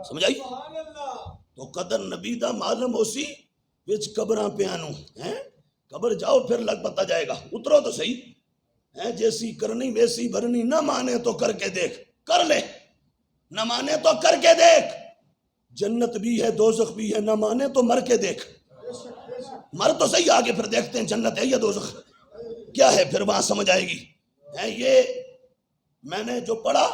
سمجھ آئی؟ تو قدر نبی دا معلوم ہو سی وچ قبراں پہ آنو. قبر جاؤ پھر لگ پتہ جائے گا. اترو تو صحیح، جیسی کرنی ویسی بھرنی، نہ مانے تو کر کے دیکھ، کر لے، نہ مانے تو کر کے دیکھ. جنت بھی ہے دوزخ بھی ہے، نہ مانے تو مر کے دیکھ. مر تو صحیح، آگے پھر دیکھتے ہیں جنت ہے یا دوزخ کیا ہے، پھر وہاں سمجھ آئے گی. یہ میں نے جو پڑھا،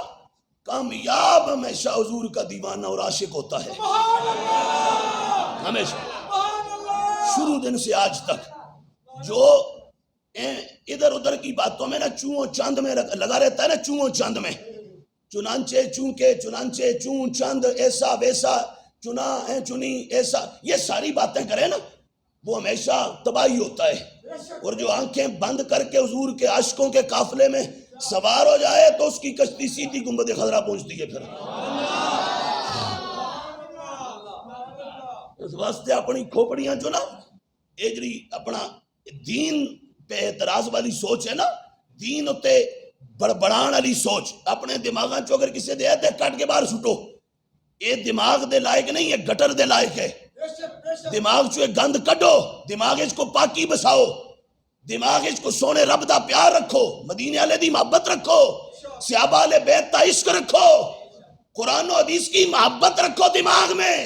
کامیاب ہمیشہ حضور کا دیوانہ اور عاشق ہوتا ہے. ہمیشہ شروع دن سے آج تک جو ادھر ادھر کی باتوں میں نا چوں چاند میں لگا رہتا ہے نا، چوں چاند میں، چنانچہ چونکہ چنانچہ چون چاند ایسا ویسا چنا ہے چنی ایسا، یہ ساری باتیں کرے نا وہ ہمیشہ تباہی ہوتا ہے۔ اور جو آنکھیں بند کر کے حضور کے عاشقوں کے قافلے میں سوار ہو جائے تو اس کی کشتی سیدھی گنبد خضرا پہنچتی ہے۔ پھر اس واسطے اپنی کھوپڑیاں جو نا اجڑی اپنا دین پہ اعتراض والی سوچ ہے نا، دین اتے بڑبڑان والی سوچ اپنے دماغاں چو اگر کسے دے تے کٹ کے باہر سٹو، یہ دماغ دے لائق نہیں، یہ گٹر دے لائق ہے۔ دماغ چو گند کڈو، دماغ اس کو پاکی بساؤ، دماغ اس کو سونے رب دا پیار رکھو، مدینے والے دی محبت رکھو، صحابہ علیہ بیت دا عشق رکھو، قرآن و حدیث کی محبت رکھو دماغ میں۔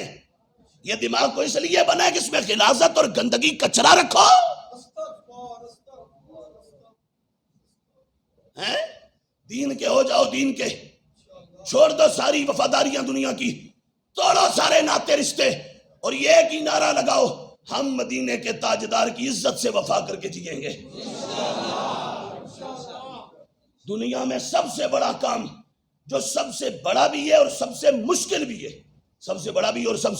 یہ دماغ کو اس لیے بنا ہے کہ اس میں غلاظت اور گندگی کچرا رکھو، دین کے ہو جاؤ، دین کے چھوڑ دو ساری وفاداریاں دنیا کی، توڑو سارے ناطے رشتے، اور یہ ایک ہی نعرہ لگاؤ، ہم مدینے کے تاجدار کی عزت سے وفا کر کے جیئیں گے۔ دنیا میں سب سے بڑا کام جو سب سے بڑا بھی ہے اور سب سے مشکل بھی ہے، سب سے بڑا بھی اور سب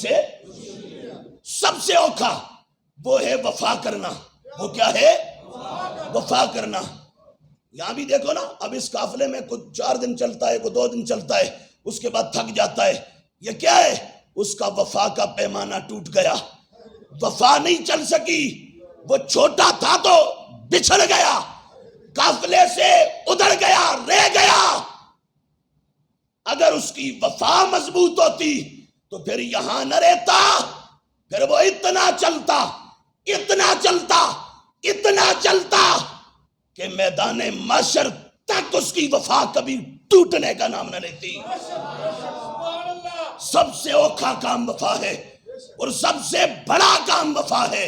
سے اوکھا، وہ ہے وفا کرنا۔ وہ کیا ہے؟ وفا کرنا۔ یہاں بھی دیکھو نا، اب اس قافلے میں کچھ 4 دن چلتا ہے، کوئی 2 دن چلتا ہے، اس کے بعد تھک جاتا ہے۔ یہ کیا ہے؟ اس کا وفا کا پیمانہ ٹوٹ گیا، وفا نہیں چل سکی، وہ چھوٹا تھا تو بچھڑ گیا، قافلے سے ادھر گیا، رہ گیا۔ اگر اس کی وفا مضبوط ہوتی تو پھر یہاں نہ رہتا، پھر وہ اتنا چلتا اتنا چلتا اتنا چلتا کہ میدان محشر تک اس کی وفا کبھی ٹوٹنے کا نام نہ لیتی۔ سب سے اوکھا کام وفا ہے اور سب سے بڑا کام وفا ہے،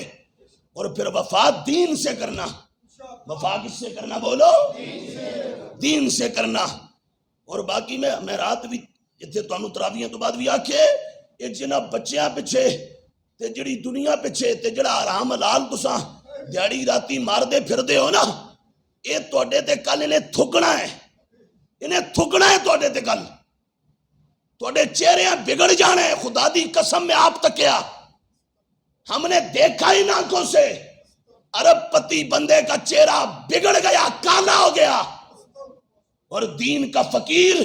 اور پھر وفا دین سے کرنا۔ وفا کس سے کرنا بولو؟ دین سے کرنا۔ اور باقی میں رات بھی اتنے تو تراویاں تو بعد بھی آکھے یہ جنہ بچیاں پچھے تے جڑی دنیا پچھے تے جڑا حرام حلال تساں دیہڑی راتی مار دے پھر دے ہو نا، یہ توڑے تے کل انہیں تھکنا ہے، انہیں تھکنا ہے توڑے تے کل، توڑے چہرے بگڑ جانے ہیں۔ خدا دی قسم میں آپ تک کیا ہم نے دیکھا ہی آنکھوں سے، عرب پتی بندے کا چہرہ بگڑ گیا، کالا ہو گیا، اور دین کا فقیر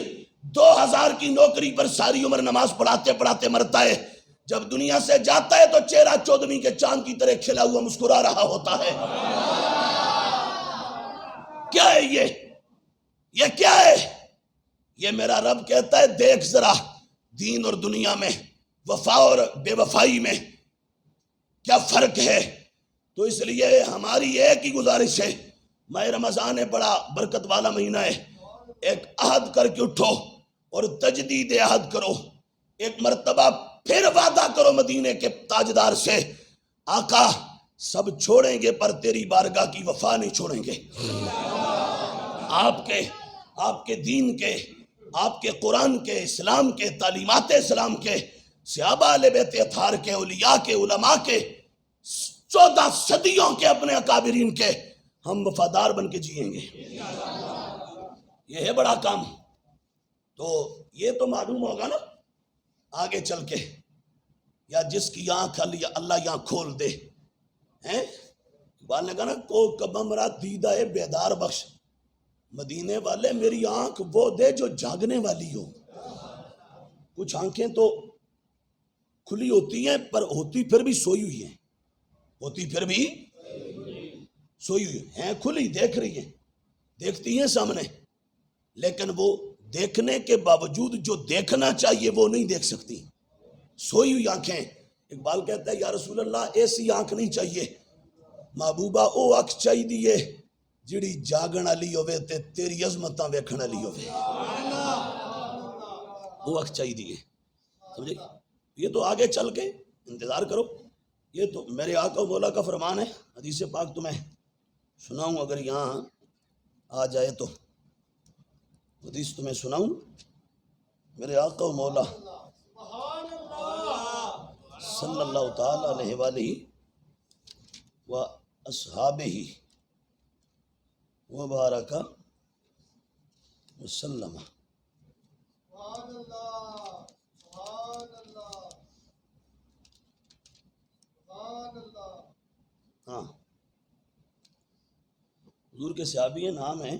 2000 کی نوکری پر ساری عمر نماز پڑھاتے پڑھاتے مرتا ہے، جب دنیا سے جاتا ہے تو چہرہ 14ویں کے چاند کی طرح کھلا ہوا مسکرا رہا ہوتا ہے۔ کیا ہے یہ کیا ہے؟ یہ میرا رب کہتا ہے دیکھ ذرا دین اور دنیا میں، وفا اور بے وفائی میں کیا فرق ہے۔ تو اس لیے ہماری ایک ہی گزارش ہے، ماہ رمضان ہے، بڑا برکت والا مہینہ ہے، ایک عہد کر کے اٹھو اور تجدید عہد کرو، ایک مرتبہ پھر وعدہ کرو مدینے کے تاجدار سے، آقا سب چھوڑیں گے پر تیری بارگاہ کی وفا نہیں چھوڑیں گے۔ آپ کے دین کے، آپ کے قرآن کے، اسلام کے، تعلیمات اسلام کے، صحابہ اہل بیت اطہار کے، اولیاء کے، علماء کے، 14 صدیوں کے اپنے اکابرین کے ہم وفادار بن کے جیئیں گے۔ یہ ہے بڑا کام۔ تو یہ تو معلوم ہوگا نا آگے چل کے، یا جس کی آنکھ اللہ یہاں کھول دے، اقبال نے کہا نا کو کبم را دیدہ بیدار بخش، مدینے والے میری آنکھ وہ دے جو جاگنے والی ہو۔ کچھ آنکھیں تو کھلی ہوتی ہیں پر ہوتی پھر بھی سوئی ہوئی ہیں، ہوتی پھر بھی سوئی ہوئی ہیں، کھلی دیکھ رہی ہیں، دیکھتی ہیں سامنے، لیکن وہ دیکھنے کے باوجود جو دیکھنا چاہیے وہ نہیں دیکھ سکتی، سوئی ہوئی آنکھیں۔ اقبال کہتا ہے یا رسول اللہ ایسی آنکھ نہیں چاہیے، محبوبہ او آنکھ چاہیے دیئے جڑی جاگن والی ہوئے تے تیری عظمتاں ویکھن والی ہوئے، وہ آنکھ چاہیے دیئے، سمجھے؟ یہ تو آگے چل کے انتظار کرو، یہ تو میرے آقا و مولا کا فرمان ہے۔ حدیث پاک تمہیں سناؤں اگر یہاں آ جائے تو، حدیث تمہیں سناؤں، میرے آقا و مولا صلی اللہ تعالی علیہ وآلہ و اصحابہ وبارک وسلم۔ ہاں، حضور کے صحابی ہیں، نام ہے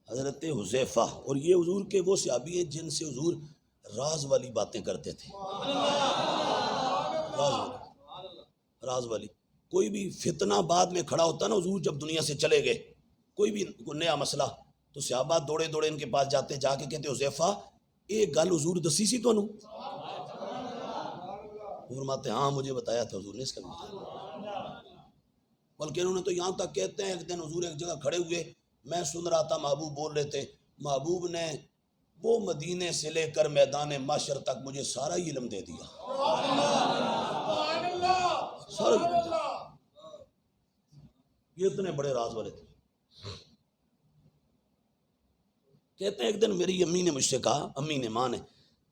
حضرت حذیفہ، اور یہ حضور کے وہ صحابی ہیں جن سے حضور راز والی باتیں کرتے تھے۔ راز والی کوئی بھی فتنہ بعد میں کھڑا ہوتا نا، حضور جب دنیا سے چلے گئے، کوئی بھی نیا مسئلہ، تو صحابہ دوڑے دوڑے ان کے پاس جاتے، جا کے کہتے حذیفہ ایک گل حضور دسی سی تو فرماتے ہاں مجھے بتایا تھا حضور نے اس کا بتایا، بلکہ انہوں نے تو یہاں تک کہتے ہیں ایک دن حضور ایک جگہ کھڑے ہوئے، میں سن رہا تھا محبوب بول رہے تھے، محبوب نے وہ مدینے سے لے کر میدان محشر تک مجھے سارا ہی علم دے دیا، سارا علم دے دیا۔ یہ اتنے بڑے راز والے تھے۔ کہتے ہیں ایک دن میری امی نے مجھ سے کہا، امی نے،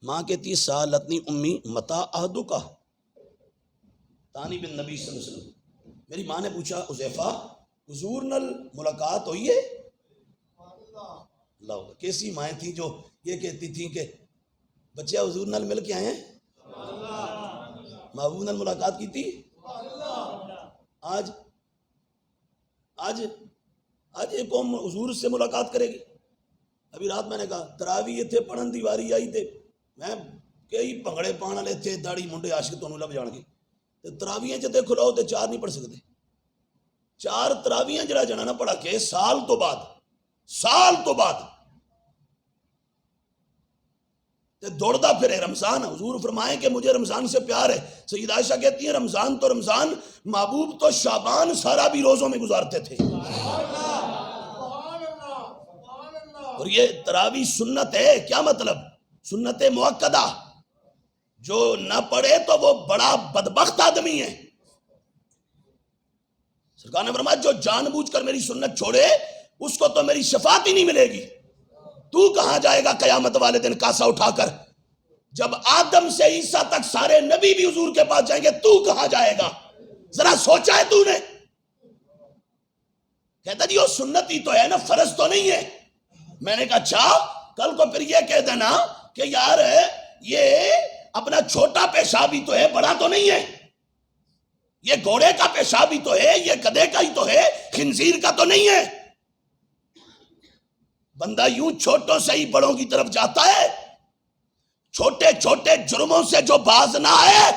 ماں کہتی سالتنی امی متا عہدک تانی بن نبی صلی اللہ علیہ وسلم، میری ماں نے پوچھا حذیفہ حضور نل ملاقات ہوئی ہے؟ اللہ، کیسی مائیں تھیں جو یہ کہتی تھیں کہ بچے حضور نل مل کے آئے ہیں، محبوب نل ملاقات کی تھی؟ آج ایک قوم حضور سے ملاقات کرے گی۔ ابھی رات میں نے کہا تراویح تھے پڑھن دی واری آئی تھے، میں کئی بھنگڑے پان والے تھے، داڑھی منڈے عاشق تو لب جان گے، تراویح جتے کھلاؤ تے 4 نہیں پڑھ سکتے، 4 تراویح جڑا جنا نہ پڑھا کے سال تو بعد تے دوڑدا پھرے رمضان۔ حضور فرمائے کہ مجھے رمضان سے پیار ہے، سیدہ عائشہ کہتی ہیں رمضان تو رمضان، محبوب تو شعبان سارا بھی روزوں میں گزارتے تھے۔ اور یہ تراویح سنت ہے، کیا مطلب؟ سنت مؤکدہ، جو نہ پڑھے تو وہ بڑا بدبخت آدمی ہے۔ سرکار نے فرمایا جو جان بوجھ کر میری سنت چھوڑے اس کو تو میری شفاعت ہی نہیں ملے گی۔ تو کہاں جائے گا قیامت والے دن کاسا اٹھا کر؟ جب آدم سے عیسیٰ تک سارے نبی بھی حضور کے پاس جائیں گے، تو کہاں جائے گا؟ ذرا سوچا ہے تو نے؟ کہتا جی وہ سنت ہی تو ہے نا، فرض تو نہیں ہے۔ میں نے کہا اچھا، کل کو پھر یہ کہہ دینا کہ یار یہ اپنا چھوٹا پیشاب ہی تو ہے، بڑا تو نہیں ہے، یہ گھوڑے کا پیشاب ہی تو ہے، یہ گدھے کا ہی تو ہے، خنزیر کا تو نہیں ہے۔ بندہ یوں چھوٹوں سے ہی بڑوں کی طرف جاتا ہے، چھوٹے چھوٹے جرموں سے جو باز نہ آئے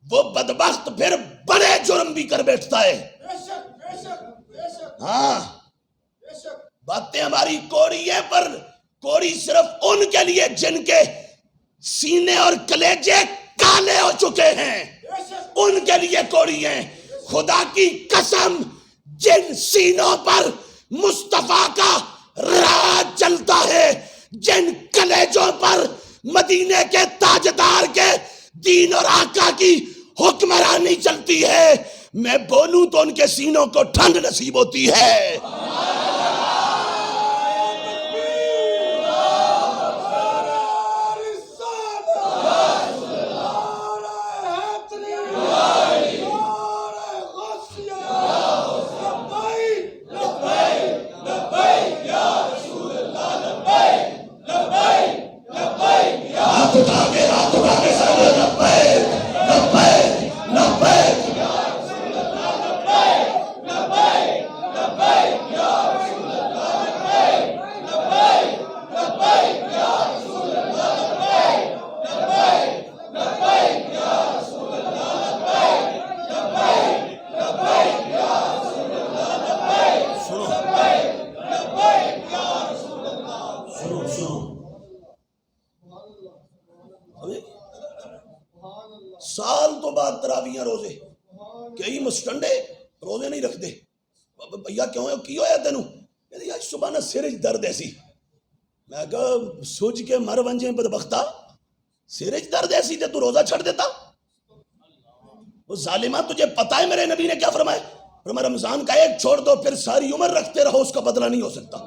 وہ بدبخت پھر بڑے جرم بھی کر بیٹھتا ہے۔ ہاں، باتیں ہماری کوڑی ہیں، پر کوڑی صرف ان کے لیے جن کے سینے اور کلیجے کالے ہو چکے ہیں، ان کے لیے کوڑی ہیں۔ خدا کی قسم، جن سینوں پر مصطفیٰ کا راج چلتا ہے، جن کلیجوں پر مدینے کے تاجدار کے دین اور آقا کی حکمرانی چلتی ہے، میں بولوں تو ان کے سینوں کو ٹھنڈ نصیب ہوتی ہے۔ سال تو بعد تراویح روزے، کئی مسٹنڈے روزے نہیں رکھتے۔ بھیا کیوں ہے کی ہویا تینوں؟ کہتے یار صبح نہ سرج درد ایسی۔ میں کہا سوچ کے مر ونجے بدبختہ، سرج درد ایسی تے تو روزہ چھڑ دیتا؟ وہ ظالمہ تجھے پتا ہے میرے نبی نے کیا فرمایا؟ فرمایا رمضان کا ایک چھوڑ دو پھر ساری عمر رکھتے رہو، اس کا بدلہ نہیں ہو سکتا۔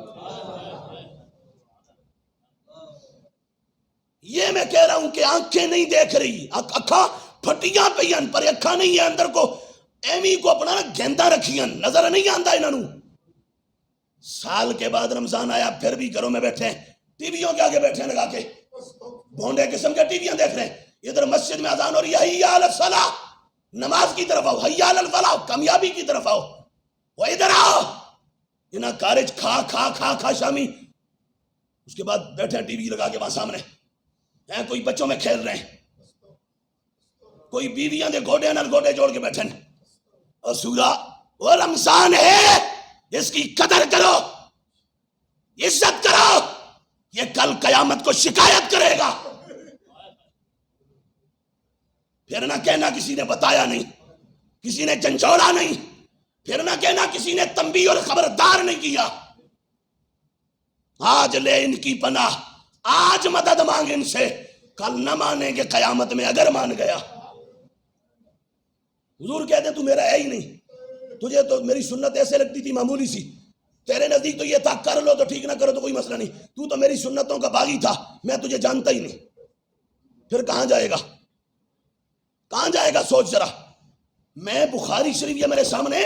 یہ میں کہہ رہا ہوں کہ آنکھیں نہیں دیکھ رہی، اکھاں پھٹیاں پئیاں پر اکھاں نہیں ہے اندر کو ایمی کو اپنا گیندا رکھیاں، نظر نہیں آندا انہوں۔ سال کے بعد رمضان آیا پھر بھی گھروں میں بیٹھے ہیں، ٹی ویوں کے آگے بیٹھے ہیں لگا کے، بھونڈے قسم کے ٹی ویاں دیکھ رہے ہیں۔ ادھر مسجد میں اذان ہو رہی ہے، حی علی الصلاۃ، نماز کی طرف آؤ، حی علی الفلاح، کامیابی کی طرف آؤ، وہ ادھر آؤ، انہاں کارج کھا کھا کھا کھا شامی، اس کے بعد بیٹھے ہیں ٹی وی لگا کے وہاں سامنے ہیں، کوئی بچوں میں کھیل رہے ہیں، کوئی بیویاں دے گوڑے نال گوڑے جوڑ کے بیٹھے ہیں۔ اور سورہ وہ رمضان ہے، اس کی قدر کرو، عزت کرو، یہ کل قیامت کو شکایت کرے گا۔ پھر نہ کہنا کسی نے بتایا نہیں، کسی نے جھنجھوڑا نہیں، پھر نہ کہنا کسی نے تنبیہ اور خبردار نہیں کیا۔ آج لے ان کی پناہ، آج مدد مانگ ان سے، کل نہ مانیں گے قیامت میں اگر مان گیا۔ حضور کہتے ہیں تو میرا ہے ہی نہیں، تجھے تو میری سنت ایسے لگتی تھی معمولی سی، تیرے نزدیک تو یہ تھا کر لو تو ٹھیک، نہ کرو تو کوئی مسئلہ نہیں، تو تو میری سنتوں کا باغی تھا، میں تجھے جانتا ہی نہیں۔ پھر کہاں جائے گا، کہاں جائے گا؟ سوچ ذرا۔ میں بخاری شریف یہ میرے سامنے،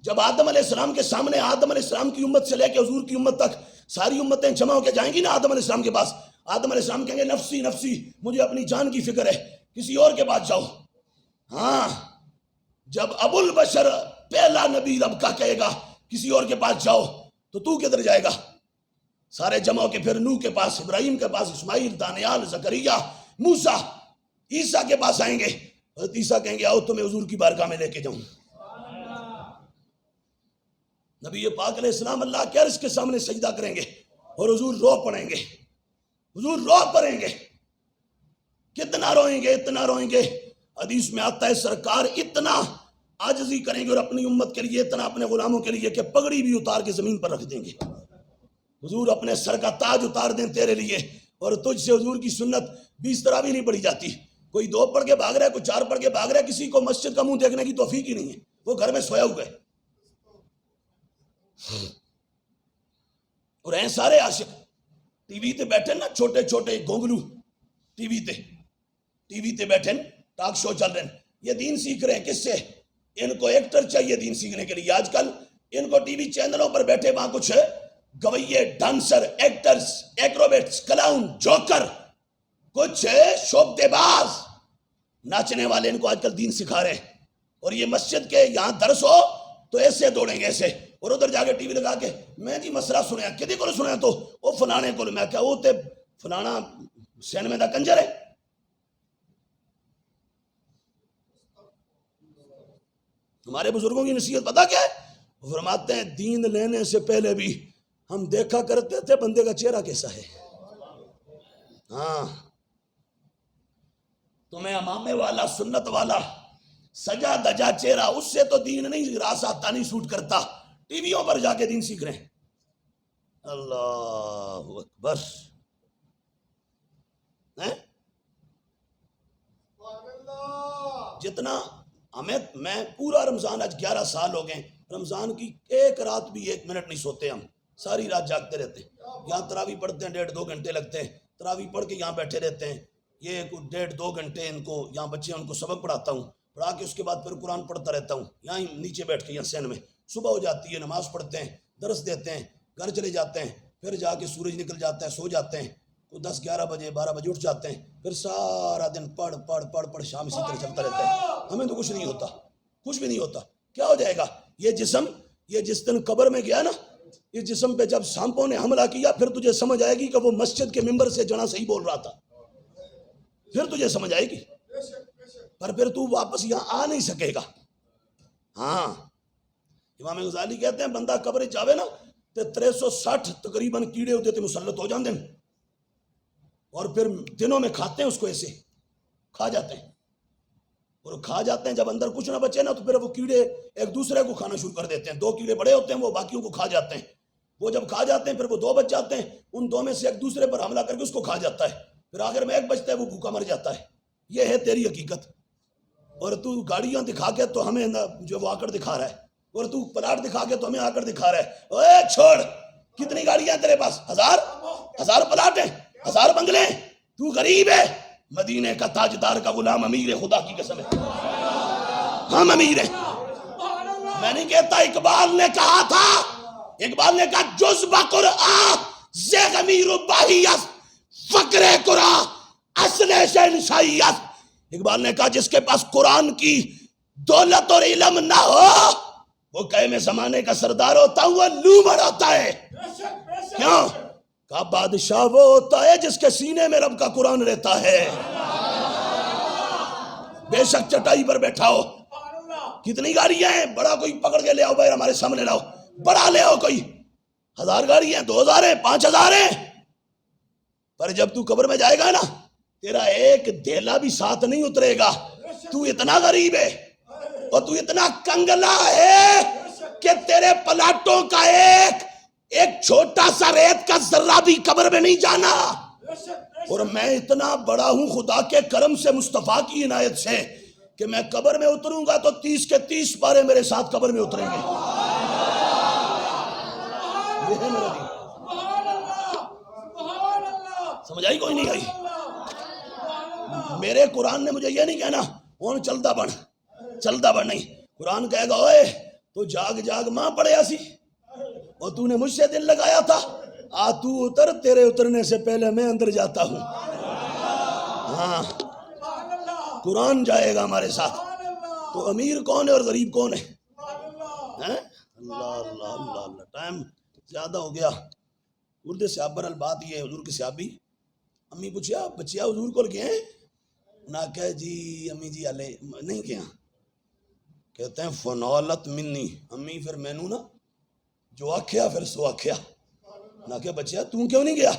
جب آدم علیہ السلام کے سامنے آدم علیہ السلام کی امت سے لے کے حضور کی امت تک ساری امتیں جمع ہو کے جائیں گی نا آدم علیہ السلام کے پاس، آدم علیہ السلام کہیں گے نفسی نفسی، مجھے اپنی جان کی فکر ہے، کسی اور کے پاس جاؤ۔ ہاں، جب ابو البشر پہلا نبی رب کا کہے گا کسی اور کے پاس جاؤ، تو کدھر جائے گا؟ سارے جمع ہو کے پھر نوح کے پاس، ابراہیم کے پاس، اسماعیل، دانیال، زکریا، موسیٰ، عیسیٰ کے پاس آئیں گے۔ حضرت عیسیٰ کہیں گے آؤ تمہیں حضور کی بارگاہ میں لے کے جاؤں۔ نبی پاک علیہ السلام اللہ کے عرش کے سامنے سجدہ کریں گے اور حضور رو پڑیں گے، حضور رو پڑیں گے، کتنا روئیں گے، اتنا روئیں گے، حدیث میں آتا ہے سرکار اتنا عاجزی کریں گے اور اپنی امت کے لیے اتنا اپنے غلاموں کے لیے کہ پگڑی بھی اتار کے زمین پر رکھ دیں گے۔ حضور اپنے سر کا تاج اتار دیں تیرے لیے، اور تجھ سے حضور کی سنت 20 طرح بھی نہیں پڑھی جاتی۔ کوئی 2 پڑھ کے بھاگ رہا ہے، کوئی 4 پڑھ کے بھاگ رہا ہے، کسی کو مسجد کا منہ دیکھنے کی توفیق ہی نہیں ہے، وہ گھر میں سویا ہوا ہے۔ اور ہیں سارے عاشق ٹی وی تے بیٹھے نا، چھوٹے چھوٹے گونگلو ٹی وی تے بیٹھے، ٹاک شو چل رہے ہیں، یہ دین سیکھ رہے ہیں کس سے؟ ان کو ایکٹر چاہیے دین سیکھنے کے لیے۔ آج کل ان کو ٹی وی چینلوں پر بیٹھے وہاں کچھ گویے، ڈانسر، ایکٹرز، ایکروبیٹس، کلاؤن، جوکر، کچھ شوبدے باز، ناچنے والے ان کو آج کل دین سکھا رہے ہیں۔ اور یہ مسجد کے یہاں درس ہو تو ایسے دوڑیں گے ایسے، اور ادھر جا کے ٹی وی لگا کے میں جی مسئلہ سنیا، کدی کو سنیا تو وہ فلانے کو، میں کیا وہ تے فلانا سین میں دا کنجر ہے۔ ہمارے بزرگوں کی نصیحت پتہ کیا ہے؟ وہ فرماتے ہیں دین لینے سے پہلے بھی ہم دیکھا کرتے تھے بندے کا چہرہ کیسا ہے۔ ہاں، تمہیں امامے والا، سنت والا، سجا دجا چہرہ، اس سے تو دین نہیں، راس آتا نہیں سوٹ کرتا۔ ٹی ویوں پر جا کے دین سیکھ رہے ہیں۔ اللہ اکبر۔ جتنا ہمیں، میں پورا رمضان، آج 11 سال ہو گئے، رمضان کی ایک رات بھی 1 منٹ نہیں سوتے ہم، ساری رات جاگتے رہتے ہیں۔ یہاں تراویح پڑھتے ہیں 1.5-2 گھنٹے لگتے ہیں، تراویح پڑھ کے یہاں بیٹھے رہتے ہیں، یہ 1.5-2 گھنٹے ان کو یہاں بچے ان کو سبق پڑھاتا ہوں، پڑھا کے اس کے بعد پھر قرآن پڑھتا رہتا ہوں یہاں نیچے بیٹھ کے، یہاں سین میں۔ صبح ہو جاتی ہے، نماز پڑھتے ہیں، درس دیتے ہیں، گھر چلے جاتے ہیں، پھر جا کے سورج نکل جاتا ہے، سو جاتے ہیں، 10-11 بجے 12 بجے اٹھ جاتے ہیں، پھر سارا دن پڑھ پڑھ پڑھ پڑھ شام اسی طرح چلتا رہتا ہے۔ ہمیں تو کچھ نہیں ہوتا، کچھ بھی نہیں ہوتا۔ کیا ہو جائے گا؟ یہ جسم، یہ جس دن قبر میں گیا نا، اس جسم پہ جب سانپوں نے حملہ کیا، پھر تجھے سمجھ آئے گی کہ وہ مسجد کے ممبر سے جنا صحیح بول رہا تھا، پھر تجھے سمجھ آئے گی، پر پھر تو واپس یہاں آ نہیں سکے گا۔ ہاں، امام غزالی کہتے ہیں بندہ قبر جاوے نا تے 360 تقریباً کیڑے ہوتے تھے مسلط ہو جاندے ہیں، اور پھر دنوں میں کھاتے ہیں اس کو، ایسے کھا جاتے ہیں، اور کھا جاتے ہیں، جب اندر کچھ نہ بچے نا تو پھر وہ کیڑے ایک دوسرے کو کھانا شروع کر دیتے ہیں۔ 2 کیڑے بڑے ہوتے ہیں، وہ باقیوں کو کھا جاتے ہیں، وہ جب کھا جاتے ہیں پھر وہ 2 بچ جاتے ہیں، ان 2 میں سے ایک دوسرے پر حملہ کر کے اس کو کھا جاتا ہے، پھر آخر میں ایک بچتا ہے، وہ بھوکا مر جاتا ہے۔ یہ ہے تیری حقیقت، اور تو گاڑیاں دکھا کے تو ہمیں جو وہ آکڑ دکھا رہا ہے، اور تو پلاٹ دکھا کے تو ہمیں آکڑ دکھا رہا ہے۔ اوے چھوڑ، کتنی گاڑیاں تیرے پاس؟ 1000 پلاٹ ہیں، 1000 بنگلے ہیں، تو غریب ہے، مدینے کا تاجدار کا غلام امیر ہے، خدا کی قسم ہے ہم امیر ہیں۔ میں نہیں کہتا، اقبال نے کہا تھا، اقبال نے کہا جزب قرآن زیغ امیر و باہیت فقر قرآن اصل شہنشاہیت۔ اقبال نے کہا جس کے پاس قرآن کی دولت اور علم نہ ہو وہ قائم زمانے کا سردار ہوتا، وہ لومڑ ہوتا ہے۔ کیوں؟ کہا بادشاہ وہ ہوتا ہے جس کے سینے میں رب کا قرآن رہتا ہے۔ بے شک چٹائی پر بیٹھا ہو، کتنی گاڑیاں ہیں، بڑا کوئی پکڑ کے لے آؤ بھائی ہمارے سامنے لاؤ، بڑا لے آؤ، کوئی 1000 گاڑی ہیں، 2000 ہیں، 5000 ہیں، پر جب تو قبر میں جائے گا نا تیرا ایک دھیلا بھی ساتھ نہیں اترے گا۔ تو اتنا غریب ہے اور تو اتنا کنگلا ہے کہ تیرے پلاٹوں کا ایک چھوٹا سا ریت کا ذرہ بھی قبر میں نہیں جانا۔ اور میں اتنا بڑا ہوں خدا کے کرم سے، مصطفیٰ کی عنایت سے، کہ میں قبر میں اتروں گا تو 30 کے 30 پارے میرے ساتھ قبر میں اتریں گے۔ یہ ہے میرا دین۔ سمجھ آئی کوئی نہیں آئی؟ میرے قرآن نے مجھے یہ نہیں کہنا ہون چلتا بن، چلتا بن، نہیں۔ قرآن کہے گا اوئے تو جاگ جاگ ماں پڑیا سی، اور تو نے مجھ سے دل لگایا تھا، آ تو اتر، تیرے اترنے سے پہلے میں اندر جاتا ہوں۔ ہاں قرآن جائے گا ہمارے ساتھ۔ تو امیر کون ہے اور غریب کون ہے؟ اللہ اللہ اللہ اللہ، ٹائم زیادہ ہو گیا۔ اردو صحاب برحال بات یہ ہے، حضور کے صحابی امی پوچھیا بچیا حضور کو گئے ہیں؟ نہ کہ جی امی جی آلے نہیں گیا، کہتے ہیں فنولت منی، امی پھر میں نو نا جو آکھیا پھر سو آکھیا، نہ کہ بچیا تم کیوں نہیں گیا؟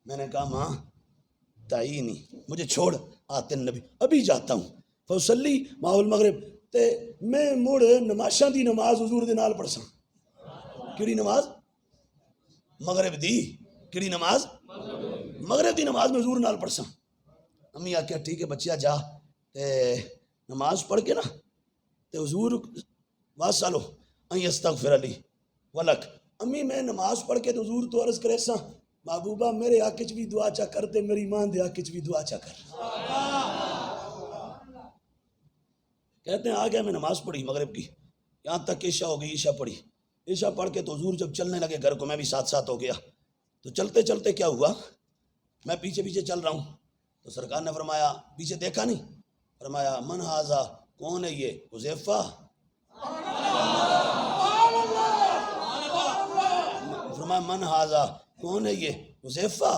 میں نے کہا ماں دائی نہیں، مجھے چھوڑ آتے نبی، ابھی جاتا ہوں فوسلی ماحول المغرب تے میں مڑ نماشاں دی نماز حضور دے نال پڑھساں۔ کیڑی نماز؟ مغرب دی۔ کیڑی نماز؟ مغرب دی نماز میں حضور نال پڑھساں۔ امی آکھیا ٹھیک ہے بچیا جا تے نماز پڑھ کے نا تے حضور واسالو ان یستغفر علی ولک۔ امی میں نماز پڑھ کے حضور تو عرض کرے ساں محبوبہ میرے حق وچ بھی دعا چا کر تے میری ماں دے حق وچ بھی دعا چا کر۔ کہتے ہیں آ گیا میں نماز پڑھی مغرب کی، یہاں تک عشاء ہو گئی، عشاء پڑھی، عشاء پڑھ کے تو حضور جب چلنے لگے گھر کو میں بھی ساتھ ساتھ ہو گیا۔ تو چلتے چلتے کیا ہوا، میں پیچھے پیچھے چل رہا ہوں تو سرکار نے فرمایا، پیچھے دیکھا نہیں، فرمایا من ھذا، کون ہے یہ؟ حذیفہ۔ فرمایا من ھذا، کون ہے یہ؟ حذیفہ۔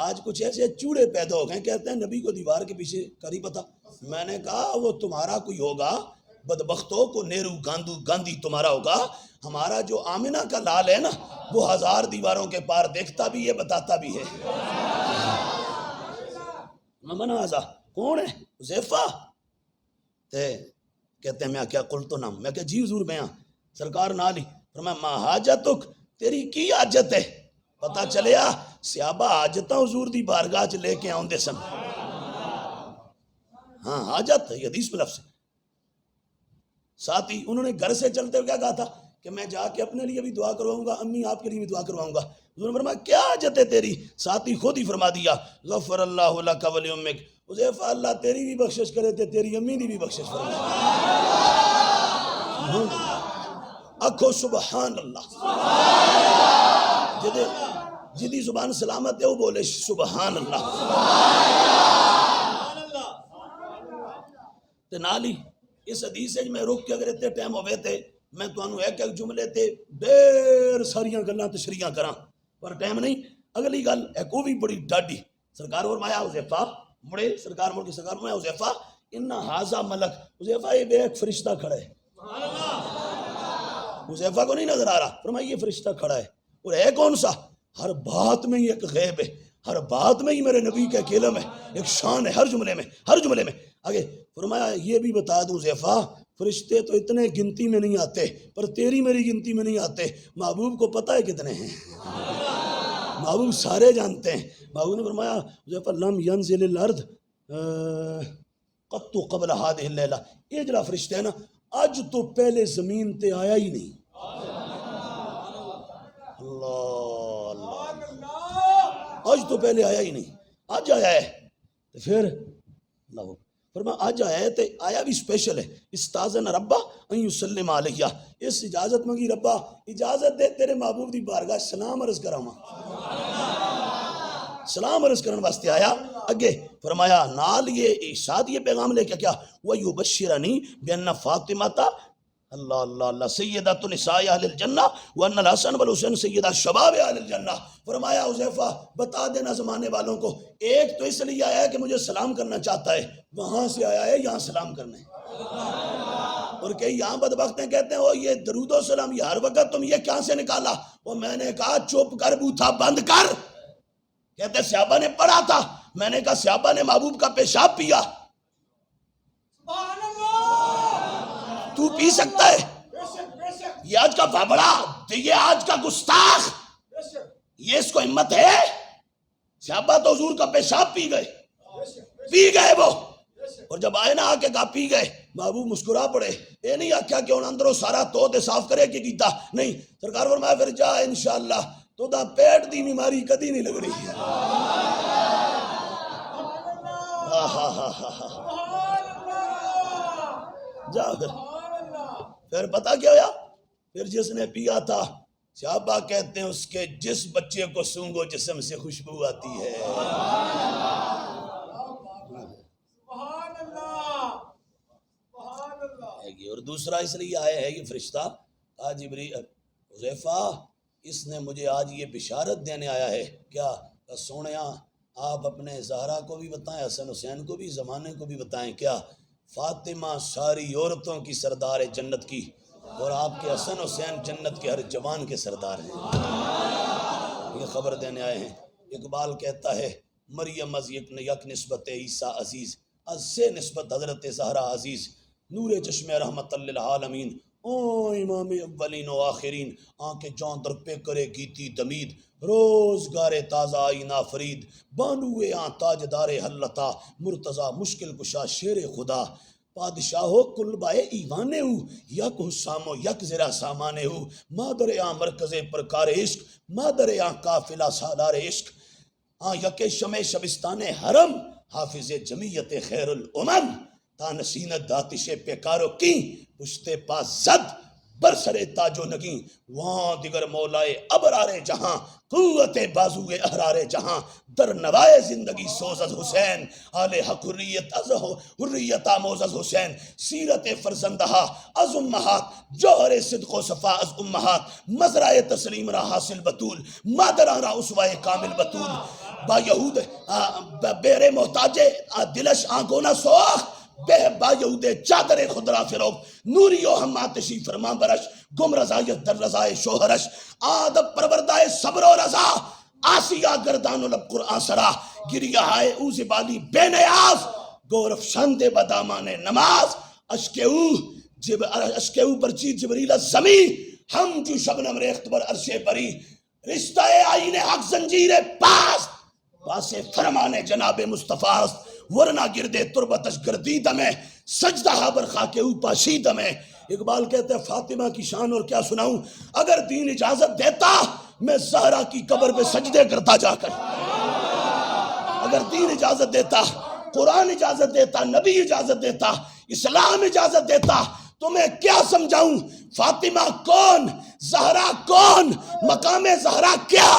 آج کچھ ایسے چوڑے پیدا ہو گئے، کہتے ہیں نبی کو دیوار کے پیچھے کر ہی پتا۔ میں نے کہا وہ تمہارا کوئی ہوگا، بدبختوں کو نیرو گاندھی تمہارا ہوگا، ہمارا جو آمنہ کا لال ہے نا وہ 1000 دیواروں کے پار دیکھتا بھی ہے، بتاتا بھی ہے۔ من ھذا، کون ہے؟ حذیفہ۔ کہتے ہیں میں کیا قلت نام، میں کہ جی حضور میں ہاں۔ سرکار نال ہی فرمایا ما حاجتک، تیری کی حاجت ہے؟ پتہ چلیا صحابہ حاجتاں حضور دی بارگاہ چ لے کے آؤندے سن۔ ہاں حاجت، یہ حدیث میں لفظ ہے۔ ساتھ ہی انہوں نے گھر سے چلتے ہوئے کیا کہا تھا کہ میں جا کے اپنے لیے بھی دعا کرواؤں گا، امی آپ کے لیے بھی دعا کرواؤں گا۔ حضور نے فرمایا کیا حاجت ہے تیری؟ ساتھ ہی خود ہی فرما دیا غفر اللہ لک ولی امک، حذیفہ اللہ تیری بھی بخشش کرے تے تیری امی دی بھی بخشش فرمائے۔ آکھو سبحان اللہ، جدی زبان سلامت ہے وہ بولے سبحان اللہ۔ تے نال ہی اس حدیث میں رک کے اگر اتنے ٹائم ہوئے تھے میں تمہیں ایک ایک جملے تے دیر ساریاں گلاں تشریحاں کراں، پر ٹائم نہیں۔ اگلی گل ایک وہ بھی بڑی ڈاڈی، سرکار فرمایا حذیفہ مڑے، سرکار مڑ کے سرکار فرمایا حذیفہ ان ھذا ملک، حذیفہ یہ ایک فرشتہ کھڑا ہے۔ حذیفہ کو نہیں نظر آ رہا، فرمایا یہ فرشتہ کھڑا ہے، اور ہے کون سا؟ ہر بات میں ہی ایک غیب ہے، ہر بات میں ہی میرے نبی کا ایک علم ہے، ایک شان ہے، ہر جملے میں، ہر جملے میں۔ آگے فرمایا یہ بھی بتا دوں حذیفہ فرشتے تو اتنے گنتی میں نہیں آتے، پر تیری میری گنتی میں نہیں آتے، محبوب کو پتہ ہے کتنے ہیں، محبوب سارے جانتے ہیں۔ محبوب نے فرمایا حذیفہ لم ینزل الارض قط قبل هذه الليلہ، یہ جڑا فرشتہ ہے نا آج تو پہلے زمین تے آیا ہی نہیں۔ اللہ آج تو پہلے آیا ہی نہیں، آج آیا ہے۔ تو پھر اللہ فرمایا آج آیا ہے تو آیا بھی اسپیشل ہے، استاذن ربا ان یسلم علیہ، اس اجازت منگی ربا اجازت دے تیرے محبوب دی بارگاہ سلام عرض کراواں، سلام عرض کرنے واسطے آیا۔ اگے فرمایا نال یہ ارشاد یہ پیغام لے کے کیا وَيُبَشِّرَنِي بِأَنَّ فاطمہ اللہ اللہ اللہ سیدۃ النساء اہل الجنہ وَأَنَّ الْحَسَنَ وَالْحُسَيْنَ سیدہ شباب اہل الجنہ۔ فرمایا حذیفہ بتا دینا زمانے والوں کو، ایک تو اس لیے آیا ہے کہ مجھے سلام کرنا چاہتا ہے، وہاں سے آیا ہے یہاں سلام کرنے، اور کئی یہاں بدبخت ہیں کہتے ہیں وہ یہ درود و سلام یہ ہر وقت تم یہ کہاں سے نکالا؟ وہ میں نے کہا چپ کر بوتھا بند کر، کہتے ہیں صحابہ نے پڑھا تھا، میں نے کہا صحابہ نے محبوب کا پیشاب پیا، تو پی سکتا ہے؟ یہ آج کا بابڑا، یہ آج کا گستاخ، یہ اس کو ہمت ہے؟ صحابہ تو حضور کا پیشاب پی گئے وہ، اور جب آئے نا آ کے کہا پی گئے، محبوب مسکرا پڑے، یہ نہیں آکھیا کہ ان اندروں سارا تو دے صاف کرے کہ کیتا نہیں، سرکار فرمایا پھر جا انشاءاللہ تو دا پیٹ دی بیماری کدی نہیں لگ رہی، جا پھر پتہ کیا ہوا؟ پھر جس نے پیا تھا صحابہ کہتے ہیں اس کے جس بچے کو سونگو جسم سے خوشبو آتی ہے، اور دوسرا اس لیے آیا ہے یہ فرشتہ آج حذیفہ اس نے مجھے آج یہ بشارت دینے آیا ہے کیا کہ سونیا آپ اپنے زہرا کو بھی بتائیں، حسن حسین کو بھی، زمانے کو بھی بتائیں، کیا فاطمہ ساری عورتوں کی سردار ہے جنت کی، اور آپ کے حسن حسین جنت کے ہر جوان کے سردار ہیں، یہ خبر دینے آئے ہیں۔ اقبال کہتا ہے مریم از یک نسبت عیسیٰ عزیز، از سے نسبت حضرت زہرا عزیز، نور چشم رحمت للعالمین او امام اولین و آخرین، آنکھ جان در پہ کرے گیتی دمید، روزگار تازہ آئی نافرید، بانوے آن تاجدار حلتا، مرتضی مشکل کشا شیر خدا، پادشاہو کل بائے ایوانے ہو، یک حسامو یک زرہ سامانے ہو، مادر آن مرکز پرکار عشق، مادر آن قافلہ سالار عشق، آن یک شمع شبستان حرم، حافظ جمعیت خیر الامم، تا نسینت داتش پیکارو کی، پشت پاس زد برسر تاج و نگیں، وہاں دیگر مولائے ابرار جہاں، قوت بازو احرار جہاں، در نوائے زندگی سوز از حسین، آل حق حریت آموز از حسین، سیرت فرزندہا از امہات، جوہر صدق و صفا از امہات، مزرعہ تسلیم را حاصل بطول، مادران را اسوائے کامل بطول، با یہود بیر محتاج دلش آنگونا سوخ، بے با یہود چادر خدرہ فروغ، نوری و ہم آتشی فرمان برش، گم رضایت در رضائے شوہرش، آدب پروردائے صبر و رضا، آسیہ گردان و لب قرآن سرا، گریہ ہائے او زبالی بے نیاز، گورف شند بدامان نماز، اشک او برچی جبریل زمین، ہم جو شبنم ریخت بر عرش بری، رشتہ آئین حق زنجیر پاس، واسے فرمان جناب مصطفیٰ است، ورنہ گردے تربتش گردید میں، سجدہ بر خاک او پاشید میں۔ اقبال کہتے ہیں فاطمہ کی شان اور کیا سناؤں، اگر دین اجازت دیتا میں زہرا کی قبر پہ سجدے کرتا جا کر، اگر دین اجازت دیتا، قرآن اجازت دیتا، نبی اجازت دیتا، اسلام اجازت دیتا، تو میں کیا سمجھاؤں فاطمہ کون، زہرا کون، مقام زہرا کیا،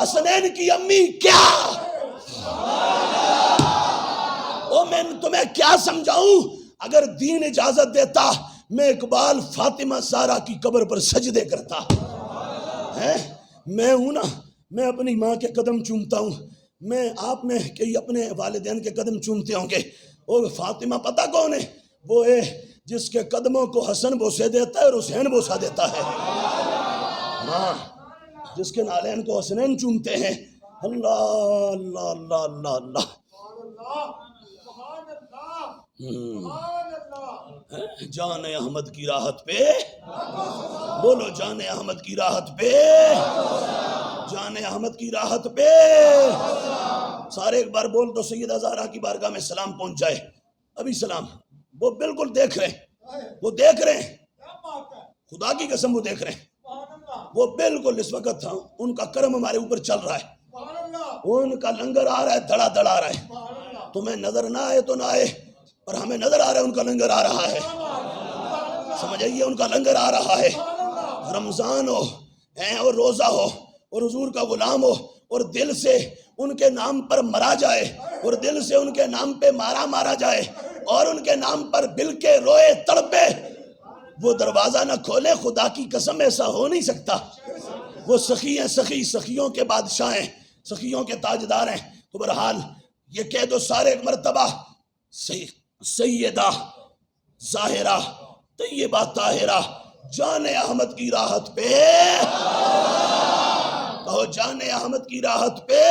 حسنین کی امی کیا، میں تمہیں کیا سمجھاؤں، اگر دین اجازت دیتا میں اقبال فاطمہ زہرا کی قبر پر سجدے کرتا ہے۔ میں ہوں نا، میں اپنی ماں کے قدم چومتا ہوں، میں آپ میں کئی اپنے والدین کے قدم چومتے ہوں گے، اور فاطمہ پتہ کون ہے؟ وہ ہے جس کے قدموں کو حسن بوسے دیتا ہے اور حسین بوسا دیتا ہے، ہاں جس کے نالین کو حسنین چومتے ہیں۔ اللہ اللہ اللہ اللہ اللہ، جان احمد کی راحت پہ بولو، جان احمد کی راحت پہ، جان احمد کی راحت پہ، سارے ایک بار بول دو سیدہ زہرا کی بارگاہ میں سلام پہنچ جائے۔ ابھی سلام، وہ بالکل دیکھ رہے ہیں، وہ دیکھ رہے ہیں، خدا کی قسم وہ دیکھ رہے ہیں، وہ بالکل اس وقت ان کا کرم ہمارے اوپر چل رہا ہے، ان کا لنگر آ رہا ہے، دھڑا دھڑا رہا ہے، تمہیں نظر نہ آئے تو نہ آئے، پر ہمیں نظر آ رہا ہے ان کا لنگر آ رہا ہے، سمجھ آئیے ان کا لنگر آ رہا ہے۔ رمضان ہو اور روزہ ہو اور حضور کا غلام ہو اور دل سے ان کے نام پر مرا جائے اور دل سے ان کے نام پہ مارا جائے اور ان کے نام پر بل کے روئے تڑپے، وہ دروازہ نہ کھولے، خدا کی قسم ایسا ہو نہیں سکتا۔ وہ سخی ہیں، سخی سخیوں کے بادشاہ ہیں، سخیوں کے تاجدار ہیں۔ تو بہرحال یہ کہہ دو سارے ایک مرتبہ، سیدہ ظاہرہ طیبہ طاہرہ جان احمد کی راحت پہ، کہو جان احمد کی راحت پہ۔